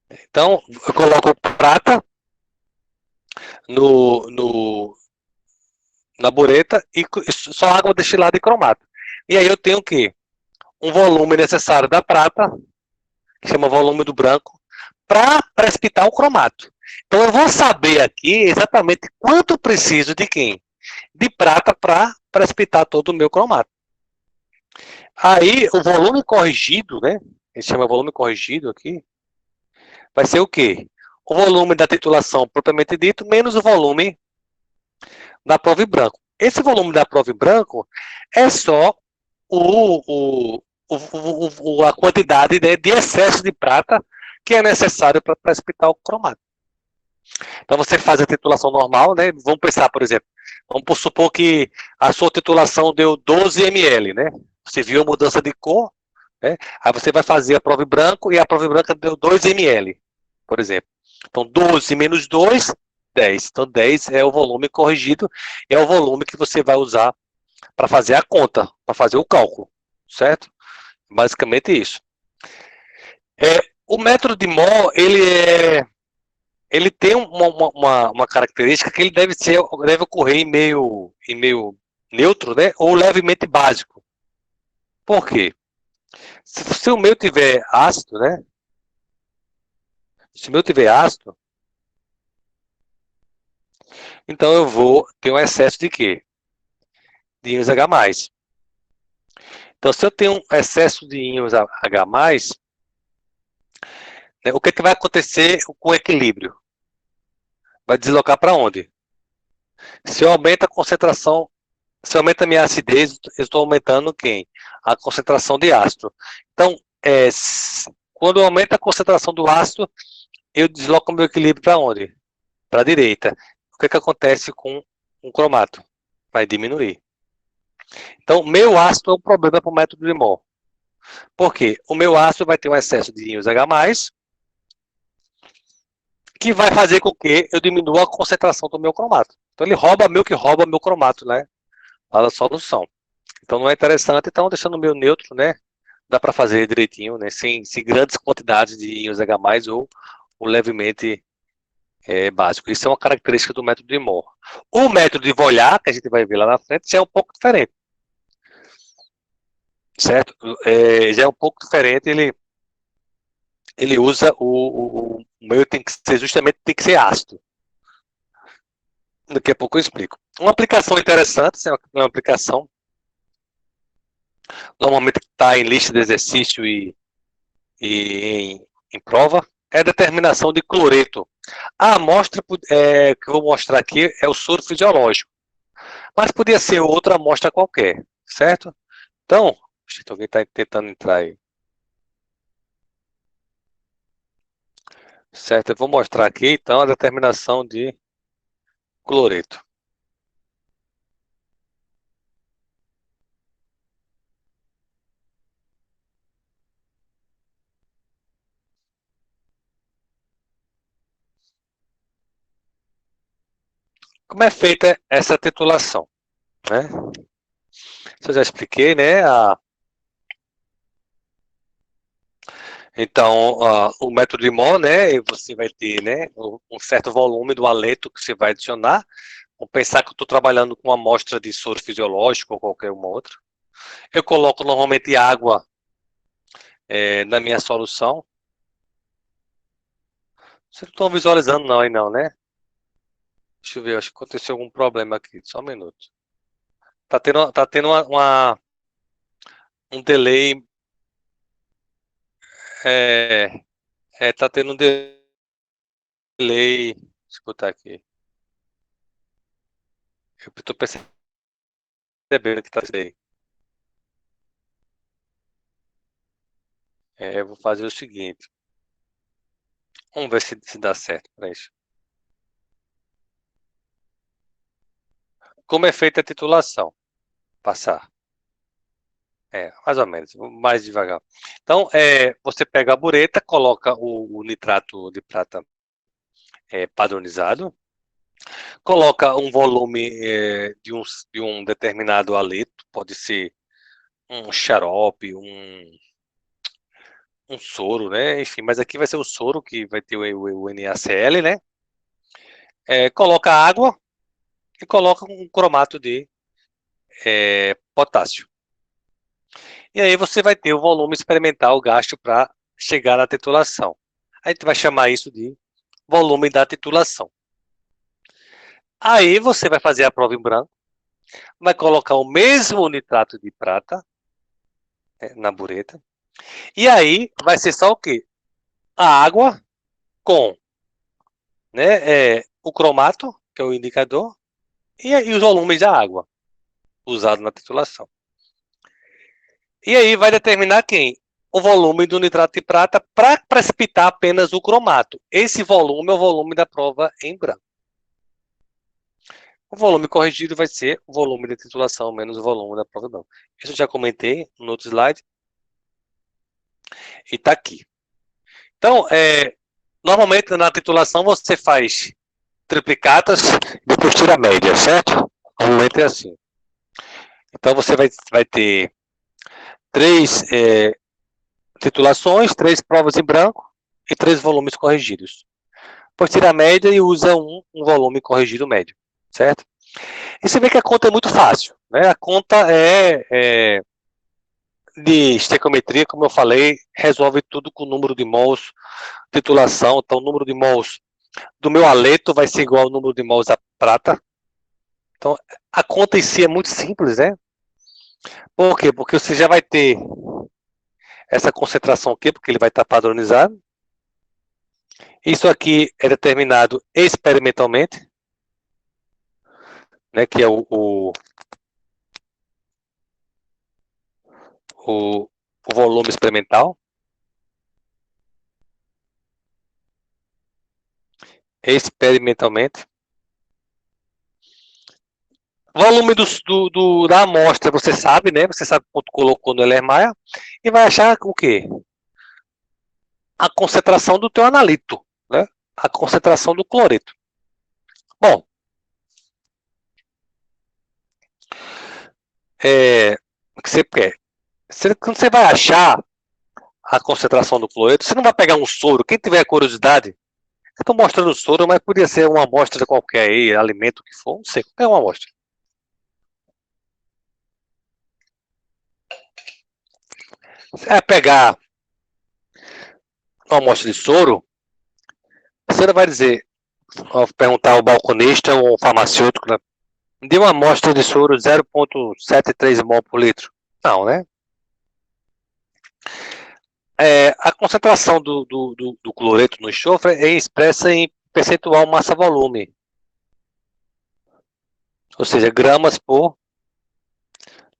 Então, eu coloco prata na bureta e só água destilada e cromato. E aí eu tenho o quê? Um volume necessário da prata, que chama volume do branco, para precipitar o cromato. Então eu vou saber aqui exatamente quanto preciso de quem? De prata para precipitar todo o meu cromato. Aí o volume corrigido, né? Ele chama volume corrigido aqui, vai ser o quê? O volume da titulação propriamente dito, menos o volume da prova em branco. Esse volume da prova em branco é só a quantidade, né, de excesso de prata que é necessário para precipitar o cromato. Então você faz a titulação normal, né? Vamos pensar, por exemplo, vamos supor que a sua titulação deu 12 ml, né? Você viu a mudança de cor, né? Aí você vai fazer a prova em branco e a prova em branca deu 2 ml, por exemplo. Então 12 menos 2, 10. Então 10 é o volume corrigido, é o volume que você vai usar para fazer a conta, para fazer o cálculo, certo? Basicamente isso. O método de Moore, ele tem uma característica que ele deve ocorrer em meio neutro, né? Ou levemente básico. Por quê? Se o meu tiver ácido, né? Se o meu tiver ácido, então eu vou ter um excesso de quê? De íons H+. Então, se eu tenho um excesso de íons H+, né, o que, é que vai acontecer com o equilíbrio? Vai deslocar para onde? Se eu aumento a concentração, se eu aumento a minha acidez, eu estou aumentando quem? A concentração de ácido. Então, quando eu aumento a concentração do ácido, eu desloco o meu equilíbrio para onde? Para a direita. O que, é que acontece com um cromato? Vai diminuir. Então, meu ácido é um problema para o método de Moore. Por quê? O meu ácido vai ter um excesso de íons H+, que vai fazer com que eu diminua a concentração do meu cromato. Então, ele rouba meio que rouba meu cromato, né? A solução. Então, não é interessante, então, deixando o meu neutro, né? Dá para fazer direitinho, né? Sem grandes quantidades de íons H+, ou levemente básico. Isso é uma característica do método de Moore. O método de Voillard, que a gente vai ver lá na frente, já é um pouco diferente. Certo? Já é um pouco diferente, ele usa o meio tem que ser justamente tem que ser ácido. Daqui a pouco eu explico. Uma aplicação interessante, é uma aplicação normalmente está em lista de exercício e em prova, é a determinação de cloreto. A amostra que eu vou mostrar aqui é o soro fisiológico, mas podia ser outra amostra qualquer, certo? Então, alguém está tentando entrar aí. Certo, eu vou mostrar aqui então a determinação de cloreto. Como é feita essa titulação? Né? Isso eu já expliquei, né? Então, o método de Moore, né? Você vai ter, né, um certo volume do haleto que você vai adicionar. Vamos pensar que eu estou trabalhando com uma amostra de soro fisiológico ou qualquer uma outra. Eu coloco normalmente água na minha solução. Vocês não estão visualizando não aí não, né? Deixa eu ver, acho que aconteceu algum problema aqui. Só um minuto. Tá tendo um delay. É, tá tendo um delay. Deixa eu botar aqui. Eu estou percebendo que tá aí. Eu vou fazer o seguinte. Vamos ver se dá certo para isso. Como é feita a titulação? Passar. Mais ou menos, mais devagar. Então, você pega a bureta, coloca o nitrato de prata padronizado, coloca um volume de um determinado haleto, pode ser um xarope, um soro, né? Enfim, mas aqui vai ser o soro que vai ter o NaCl, né? Coloca água e coloca um cromato de potássio. E aí você vai ter o volume experimental gasto para chegar à titulação. A gente vai chamar isso de volume da titulação. Aí você vai fazer a prova em branco, vai colocar o mesmo nitrato de prata na bureta, e aí vai ser só o quê? A água com, né, o cromato, que é o indicador, e os volumes da água usado na titulação. E aí vai determinar quem? O volume do nitrato de prata para precipitar apenas o cromato. Esse volume é o volume da prova em branco. O volume corrigido vai ser o volume de titulação menos o volume da prova em branco. Isso eu já comentei no outro slide. E está aqui. Então, normalmente na titulação você faz triplicatas, depois tira a média, certo? Normalmente é assim. Então você vai ter 3 titulações, 3 provas em branco e 3 volumes corrigidos. Depois tira a média e usa um volume corrigido médio, certo? E você vê que a conta é muito fácil, né? A conta de estequiometria, como eu falei, resolve tudo com o número de mols, titulação. Então, o número de mols do meu haleto vai ser igual ao número de mols da prata. Então, a conta em si é muito simples, né? Por quê? Porque você já vai ter essa concentração aqui, porque ele vai estar padronizado. Isso aqui é determinado experimentalmente, né, que é o volume experimental. Experimentalmente. Volume da amostra, você sabe, né? Você sabe quanto colocou no Erlenmeyer e vai achar o quê? A concentração do teu analito, né? A concentração do cloreto. Bom, o que você quer? Quando você vai achar a concentração do cloreto, você não vai pegar um soro. Quem tiver curiosidade, eu estou mostrando o soro, mas podia ser uma amostra qualquer aí, alimento que for, não sei, qualquer uma amostra. Você vai pegar uma amostra de soro, você não vai dizer, ao perguntar ao balconista ou ao farmacêutico, né? Dê uma amostra de soro 0,73 mol por litro. Não, né? A concentração do cloreto no enxofre é expressa em percentual massa-volume. Ou seja, gramas por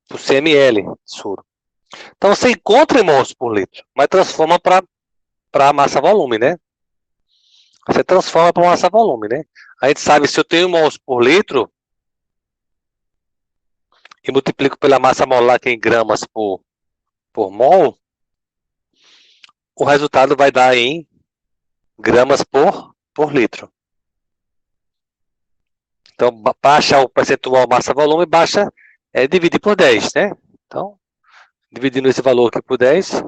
CML de soro. Então você encontra em mols por litro, mas transforma para massa-volume, né? Você transforma para massa-volume, né? A gente sabe, se eu tenho mols por litro e multiplico pela massa molar, que é em gramas por mol, o resultado vai dar em gramas por litro. Então, para achar o percentual massa-volume, basta dividir por 10, né? Então, dividindo esse valor aqui por 10,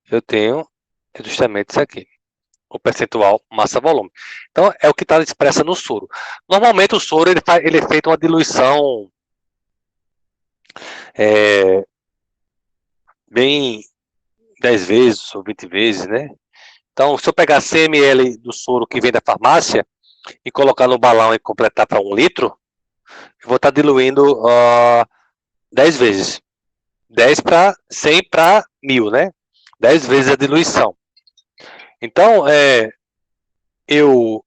eu tenho justamente isso aqui, o percentual massa-volume. Então, é o que está expresso no soro. Normalmente, o soro ele é feito uma diluição bem 10 vezes ou 20 vezes, né? Então, se eu pegar 100 ml do soro que vem da farmácia e colocar no balão e completar para 1 litro, eu vou estar diluindo 10 vezes. 10 para 100 para 1000, né? 10 vezes a diluição. Então, eu,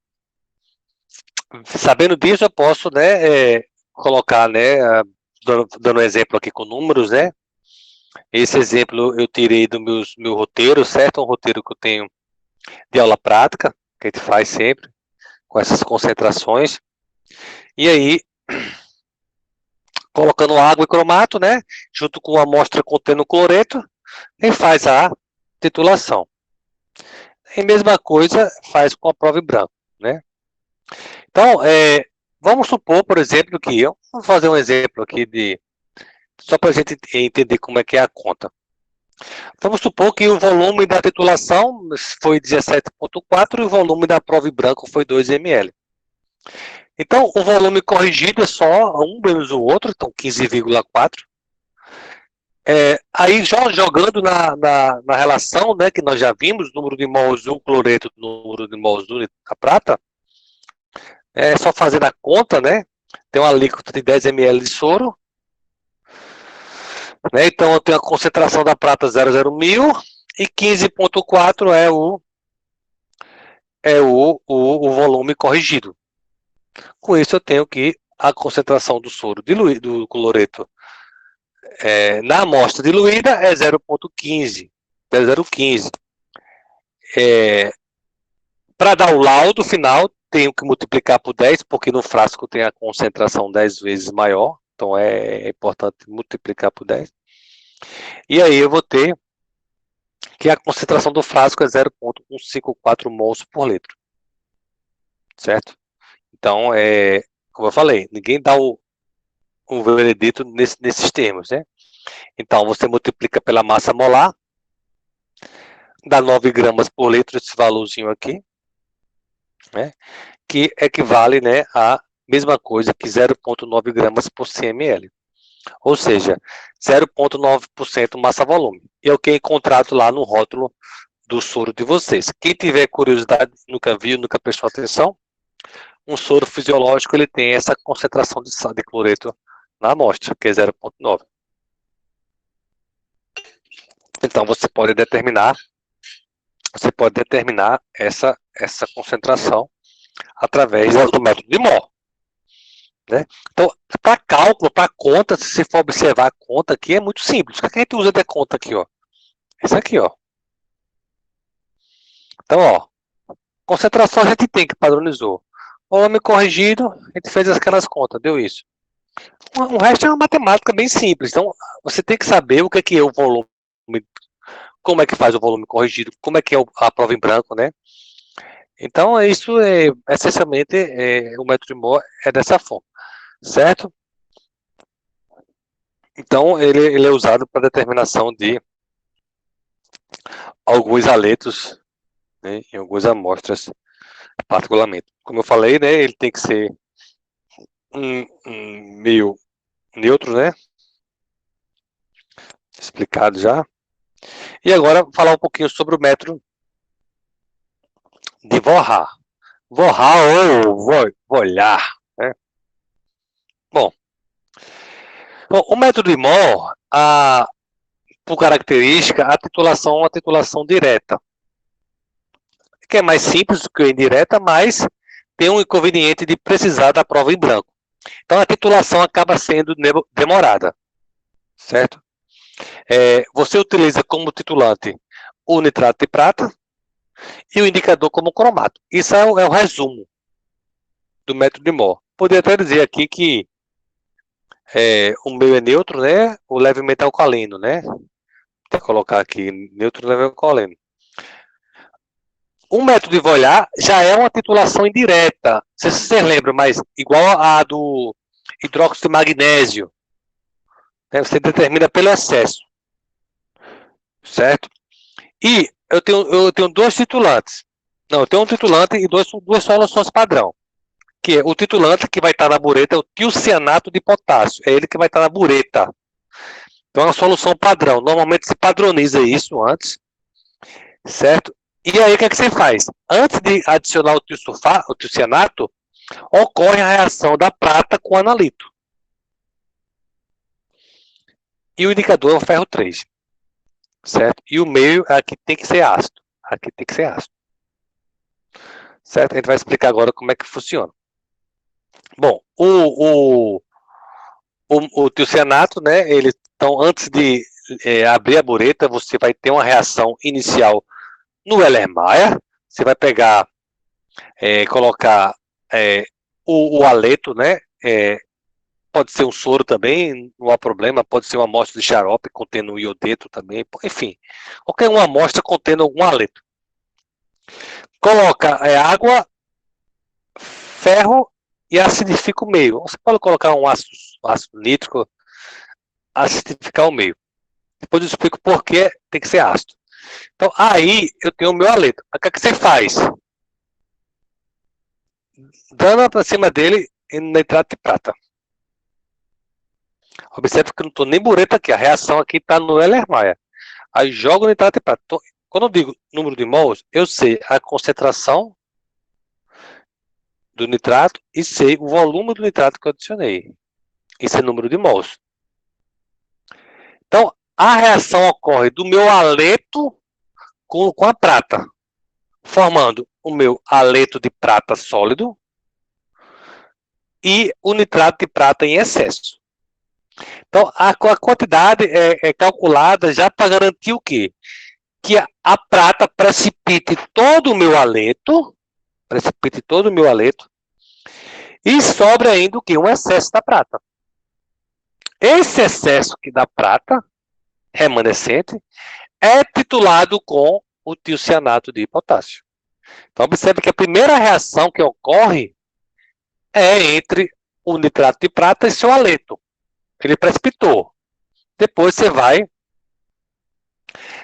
sabendo disso, eu posso, né, colocar, né, dando um exemplo aqui com números, né? Esse exemplo eu tirei do meu roteiro, certo? Um roteiro que eu tenho de aula prática, que a gente faz sempre, com essas concentrações. E aí, colocando água e cromato, né? Junto com a amostra contendo cloreto, e faz a titulação. E a mesma coisa faz com a prova em branco, né? Então, vamos supor, por exemplo, que vamos fazer um exemplo aqui só para a gente entender como é que é a conta. Vamos supor que o volume da titulação foi 17,4 e o volume da prova em branco foi 2 ml. Então, o volume corrigido é só um menos o outro, então 15,4. Aí, jogando na relação, né, que nós já vimos, número de mols do cloreto, número de mols da prata, é só fazer a conta, né? Tem uma alíquota de 10 ml de soro, né? Então eu tenho a concentração da prata 0,01000 e 15,4 o volume corrigido. Com isso eu tenho que a concentração do soro diluído, do cloreto Na amostra diluída é 0,15. 0,015. Para dar o laudo final, tenho que multiplicar por 10, porque no frasco tem a concentração 10 vezes maior. Então é importante multiplicar por 10. E aí eu vou ter que a concentração do frasco é 0,154 mols por litro. Certo? Então, como eu falei, ninguém dá o veredito nesses termos, né? Então, você multiplica pela massa molar, dá 9 gramas por litro, esse valorzinho aqui, né? Que equivale, né, a mesma coisa que 0,9 gramas por CML. Ou seja, 0,9% massa-volume. E é o que é encontrado lá no rótulo do soro de vocês. Quem tiver curiosidade, nunca viu, nunca prestou atenção, um soro fisiológico ele tem essa concentração de cloreto na amostra, que é 0,9. Então você pode determinar essa concentração através do método de Mohr. Né? Então, para cálculo, para conta, se você for observar a conta aqui, é muito simples. O que a gente usa de conta aqui? Ó? Essa aqui, ó. Então, ó, concentração a gente tem que padronizou. Volume corrigido, a gente fez aquelas contas, deu isso. O resto é uma matemática bem simples. Então, você tem que saber o que é o volume, como é que faz o volume corrigido, como é que é a prova em branco, né? Então, isso essencialmente, o método de Mohr é dessa forma, certo? Então, ele é usado para determinação de alguns aletos, né, em algumas amostras, particularmente. Como eu falei, né, ele tem que ser um meio neutro, né? Explicado já. E agora, falar um pouquinho sobre o método de Vohra. Vohra ou Vollard, né? Bom, o método de Mohr, por característica, a titulação é uma titulação direta, que é mais simples do que a indireta, mas tem um inconveniente de precisar da prova em branco. Então, a titulação acaba sendo demorada, certo? Você utiliza como titulante o nitrato de prata e o indicador como cromato. Isso é o resumo do método de Mohr. Poderia até dizer aqui que o meio é neutro, né? O levemente alcalino, né? Vou colocar aqui neutro leve alcalino. O método de Vollard já é uma titulação indireta. Não sei se vocês lembram, mas igual a do hidróxido de magnésio. Né? Você determina pelo excesso. Certo? E eu tenho dois titulantes. Não, eu tenho um titulante e duas soluções padrão. Que é o titulante que vai estar na bureta, é o tiocianato de potássio. É ele que vai estar na bureta. Então é uma solução padrão. Normalmente se padroniza isso antes. Certo? E aí o que você faz? Antes de adicionar o tiocianato, ocorre a reação da prata com o analito. E o indicador é o ferro 3. Certo? E o meio aqui tem que ser ácido. Aqui tem que ser ácido. Certo? A gente vai explicar agora como é que funciona. Bom, o tiocianato, né, então, antes de abrir a bureta, você vai ter uma reação inicial no Erlenmeyer. Você vai pegar, colocar o aleto, né, pode ser um soro também, não há problema, pode ser uma amostra de xarope contendo um iodeto também, enfim, qualquer uma amostra contendo algum aleto. Coloca água, ferro e acidifica o meio. Você pode colocar um ácido nítrico, acidificar o meio. Depois eu explico por que tem que ser ácido. Então, aí eu tenho o meu aleto. O que você faz? Dando para cima dele em nitrato de prata. Observe que eu não estou nem bureta aqui. A reação aqui está no Erlenmeyer. Aí jogo o nitrato de prata. Então, quando eu digo número de mols, eu sei a concentração do nitrato e sei o volume do nitrato que eu adicionei. Isso é número de mols. Então, a reação ocorre do meu aleto com a prata, formando o meu aleto de prata sólido e o nitrato de prata em excesso. Então, a quantidade é calculada já para garantir o quê? Que a prata precipite todo o meu haleto, e sobra ainda o quê? Um excesso da prata. Esse excesso que da prata remanescente é titulado com o tiocianato de potássio. Então, observe que a primeira reação que ocorre é entre o nitrato de prata e seu haleto. Ele precipitou. Depois você vai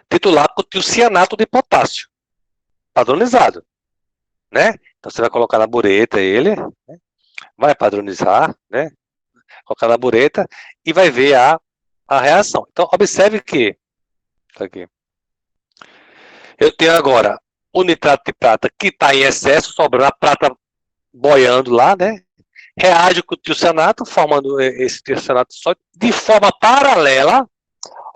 titular com o tiocianato de potássio, padronizado, né? Então você vai colocar na bureta ele, né? Vai padronizar, né? Colocar na bureta e vai ver a reação. Então observe que aqui, eu tenho agora o nitrato de prata que está em excesso, sobrando a prata boiando lá, né? Reage com o tiocianato, formando esse tiocianato só de forma paralela.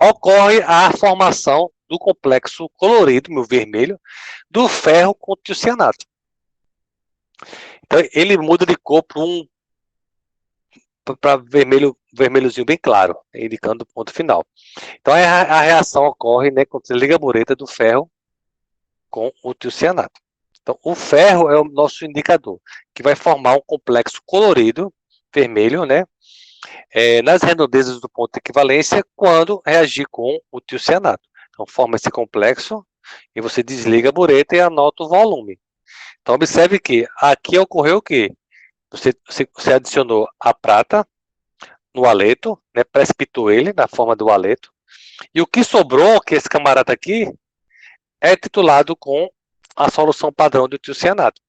Ocorre a formação do complexo colorido, meu vermelho, do ferro com o tiocianato. Então ele muda de cor para vermelhozinho bem claro, indicando o ponto final. Então a reação ocorre, né, quando você liga a bureta do ferro com o tiocianato. Então o ferro é o nosso indicador, que vai formar um complexo colorido, vermelho, né, nas redondezas do ponto de equivalência quando reagir com o tiocianato. Então forma esse complexo e você desliga a bureta e anota o volume. Então observe que aqui ocorreu o quê? Você adicionou a prata no haleto, né, precipitou ele na forma do haleto, e o que sobrou, que esse camarada aqui, é titulado com a solução padrão do tiocianato.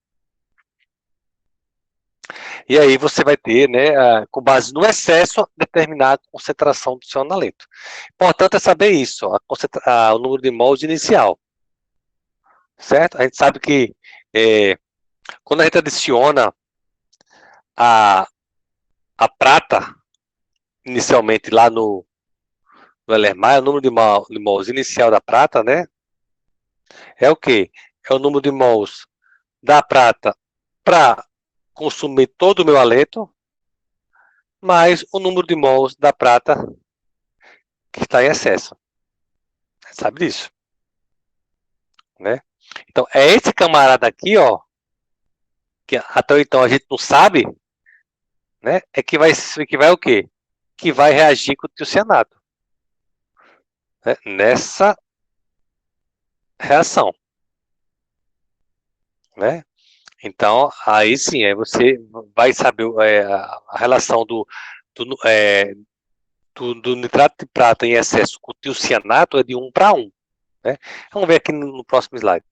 E aí você vai ter, né, com base no excesso, determinar a concentração do seu haleto. Importante é saber isso, o número de mols inicial. Certo? A gente sabe que quando a gente adiciona a prata, inicialmente lá no Erlenmeyer, o número de mols inicial da prata, né? É o quê? É o número de mols da prata para consumir todo o meu haleto, mais o número de mols da prata que está em excesso. Sabe disso? Né? Então, é esse camarada aqui, ó, que até então a gente não sabe, né? Que vai o quê? Que vai reagir com o tiocianato. Né? Nessa reação. Né? Então, aí sim, aí você vai saber a relação do nitrato de prata em excesso com o tiocianato é de 1 para 1. Né? Vamos ver aqui no próximo slide.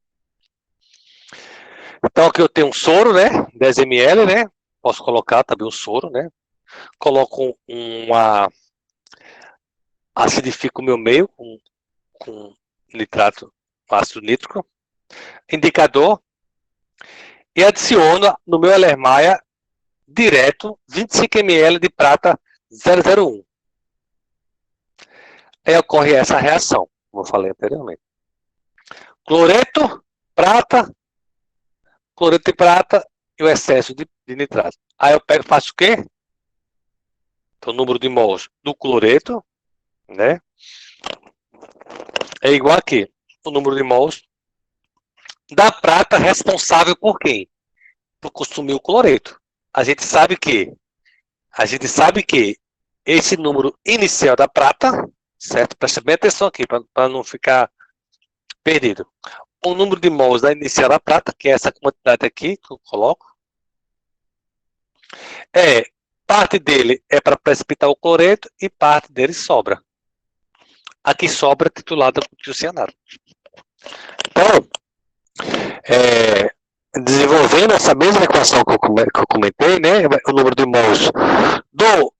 Então, aqui eu tenho um soro, né? 10 ml, né? Posso colocar também um soro, né? Coloco acidifico o meu meio com nitrato, ácido nítrico, indicador, e adiciono no meu Erlenmeyer direto 25 ml de prata 001. Aí ocorre essa reação, como eu falei anteriormente. Cloreto, prata, cloreto de prata e o excesso de nitrato. Aí eu pego e faço o quê? Então, o número de mols do cloreto, né? É igual aqui. O número de mols da prata responsável por quem? Por consumir o cloreto. A gente sabe que esse número inicial da prata, certo? Presta bem atenção aqui para não ficar perdido. O número de mols da inicial da prata, que é essa quantidade aqui que eu coloco, parte dele é para precipitar o cloreto e parte dele sobra. Aqui sobra titulada com tiocianato. Então, desenvolvendo essa mesma equação que eu comentei, né, o número de mols do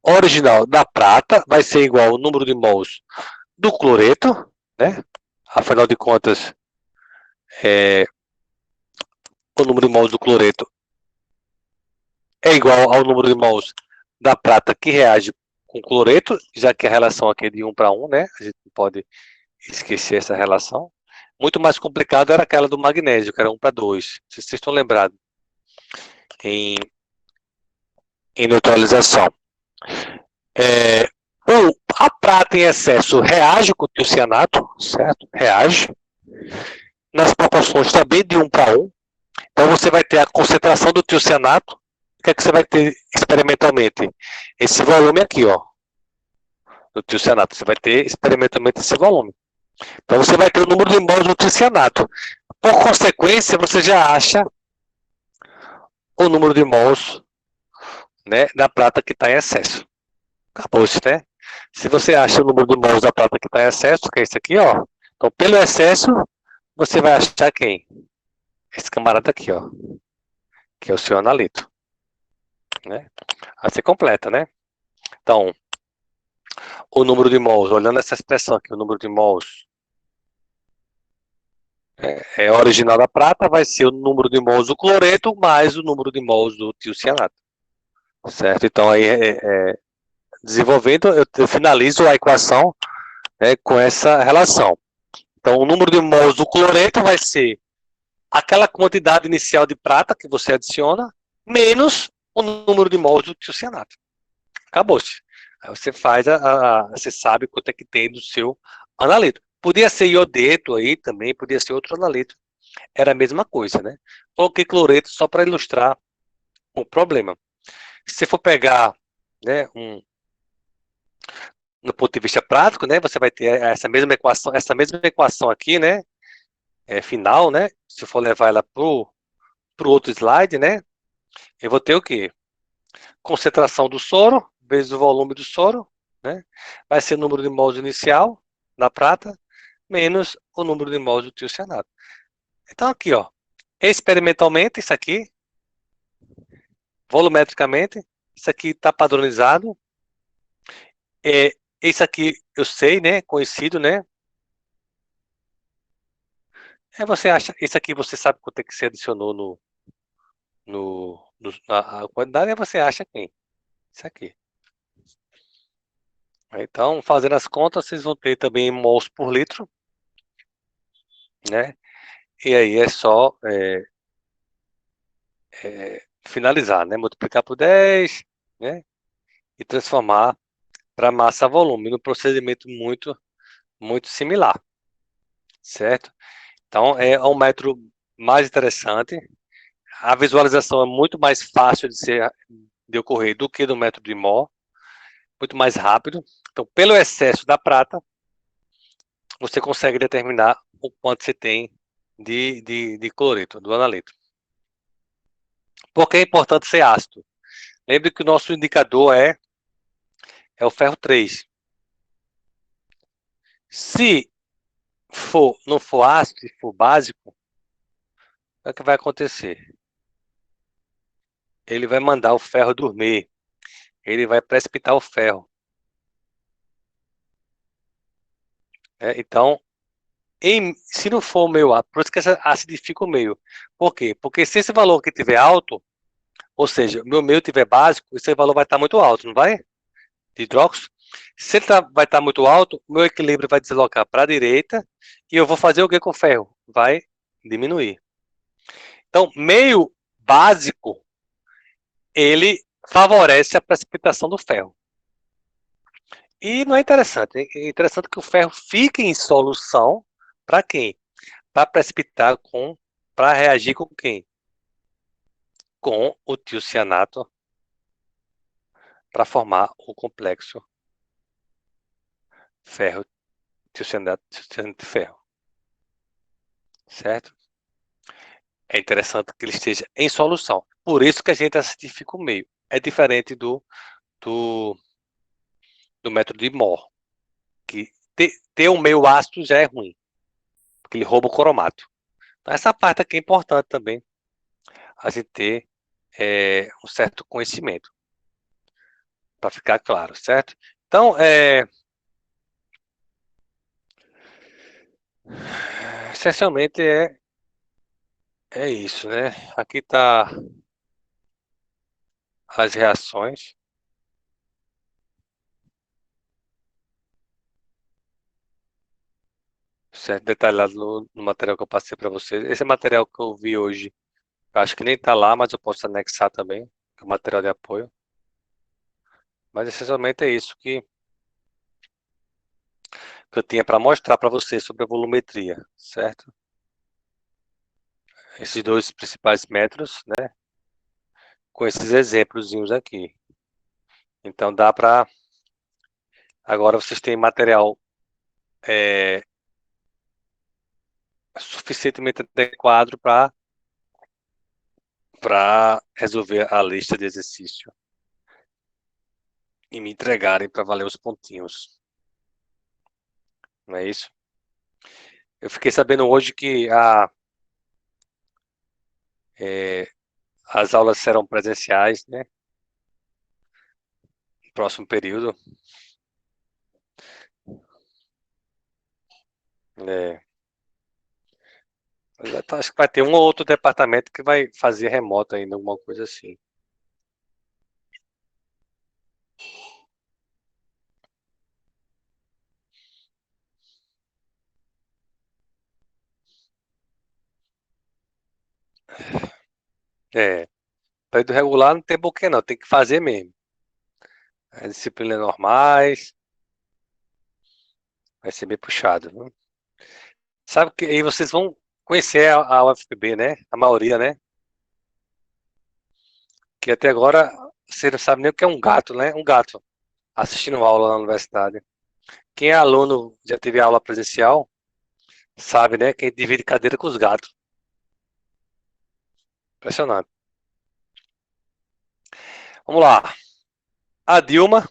original da prata vai ser igual ao número de mols do cloreto, né? Afinal de contas, o número de mols do cloreto é igual ao número de mols da prata que reage com cloreto, já que a relação aqui é de 1 para 1, né? A gente não pode esquecer essa relação. Muito mais complicado era aquela do magnésio, que era 1 para 2. Se vocês estão lembrados em neutralização. É, a prata em excesso reage com o tiocianato, certo? Reage. Nas proporções também de 1 para 1. Então você vai ter a concentração do tiocianato. O que é que você vai ter experimentalmente? Esse volume aqui, ó, do tiocianato. Você vai ter experimentalmente esse volume. Então você vai ter o número de mols do tiocianato. Por consequência, você já acha o número de mols, né, da prata que está em excesso. Acabou-se, né? Se você acha o número de mols da prata que está em excesso, que é esse aqui, ó. Então, pelo excesso, você vai achar quem? Esse camarada aqui, ó. Que é o seu analito. Né? Aí você completa, né? Então, o número de mols, olhando essa expressão aqui, o número de mols é original da prata, vai ser o número de mols do cloreto mais o número de mols do tiocianato. Certo? Então, aí, desenvolvendo, eu finalizo a equação, né, com essa relação. Então, o número de mols do cloreto vai ser aquela quantidade inicial de prata que você adiciona, menos o número de mols do tiocianato. Acabou-se. Aí você faz você sabe quanto é que tem do seu analito. Podia ser iodeto aí também, podia ser outro analito. Era a mesma coisa, né? Coloquei cloreto só para ilustrar o problema. Se você for pegar, né, no ponto de vista prático, né, você vai ter essa mesma equação aqui, né, final, né? Se eu for levar ela pro outro slide, né, eu vou ter o quê? Concentração do soro vezes o volume do soro, né? Vai ser o número de mols inicial da prata menos o número de mols do tiocianato. Então aqui, ó, experimentalmente isso aqui, volumetricamente, isso aqui está padronizado. Isso aqui eu sei, né? Conhecido, né? Você acha, isso aqui você sabe quanto é que você adicionou a quantidade, e você acha quem? Isso aqui. Então, fazendo as contas, vocês vão ter também mols por litro, né? E aí é só finalizar, né? Multiplicar por 10, né? E transformar para massa volume, num procedimento muito similar, certo? Então, é um método mais interessante. A visualização é muito mais fácil de ocorrer do que no método de Moore, muito mais rápido. Então, pelo excesso da prata, você consegue determinar o quanto você tem de cloreto, do analito. Por que é importante ser ácido? Lembre que o nosso indicador é o ferro 3. Se não for ácido, se for básico, o que é que vai acontecer? Ele vai mandar o ferro dormir. Ele vai precipitar o ferro. Então, se não for o meio ácido, por isso que acidifica o meio. Por quê? Porque se esse valor aqui estiver alto, ou seja, o meu meio estiver básico, esse valor vai estar muito alto, não vai? De hidróxido. Se ele vai estar muito alto, o meu equilíbrio vai deslocar para a direita e eu vou fazer o que com o ferro? Vai diminuir. Então, meio básico, ele favorece a precipitação do ferro. E não é interessante. É interessante que o ferro fique em solução para quem? Para precipitar para reagir com quem? Com o tiocianato para formar o complexo ferro, tiocianato de ferro. Certo? É interessante que ele esteja em solução. Por isso que a gente acidifica o meio. É diferente do, do método de Moore, que ter um meio ácido já é ruim, porque ele rouba o cromato. Então, essa parte aqui é importante também, a gente ter um certo conhecimento, para ficar claro, certo? Então, essencialmente é isso, né? Aqui está as reações, certo? Detalhado no material que eu passei para vocês. Esse material que eu vi hoje, eu acho que nem está lá, mas eu posso anexar também, que é o material de apoio. Mas essencialmente é isso que eu tinha para mostrar para vocês sobre a volumetria, certo? Esses dois principais métodos, né? Com esses exemplozinhos aqui. Então dá para. Agora vocês têm material suficientemente adequado para resolver a lista de exercício e me entregarem para valer os pontinhos. Não é isso? Eu fiquei sabendo hoje que as aulas serão presenciais, né? No próximo período. É, acho que vai ter um ou outro departamento que vai fazer remoto ainda, alguma coisa assim. É, para do regular não tem porquê não, tem que fazer mesmo. As disciplinas normais, vai ser bem puxado, viu? Sabe que aí vocês vão conhecer a UFPB, né? A maioria, né? Que até agora você não sabe nem o que é um gato, né? Um gato assistindo aula na universidade. Quem é aluno, já teve aula presencial, sabe, né? Quem divide cadeira com os gatos. Impressionante. Vamos lá. A Dilma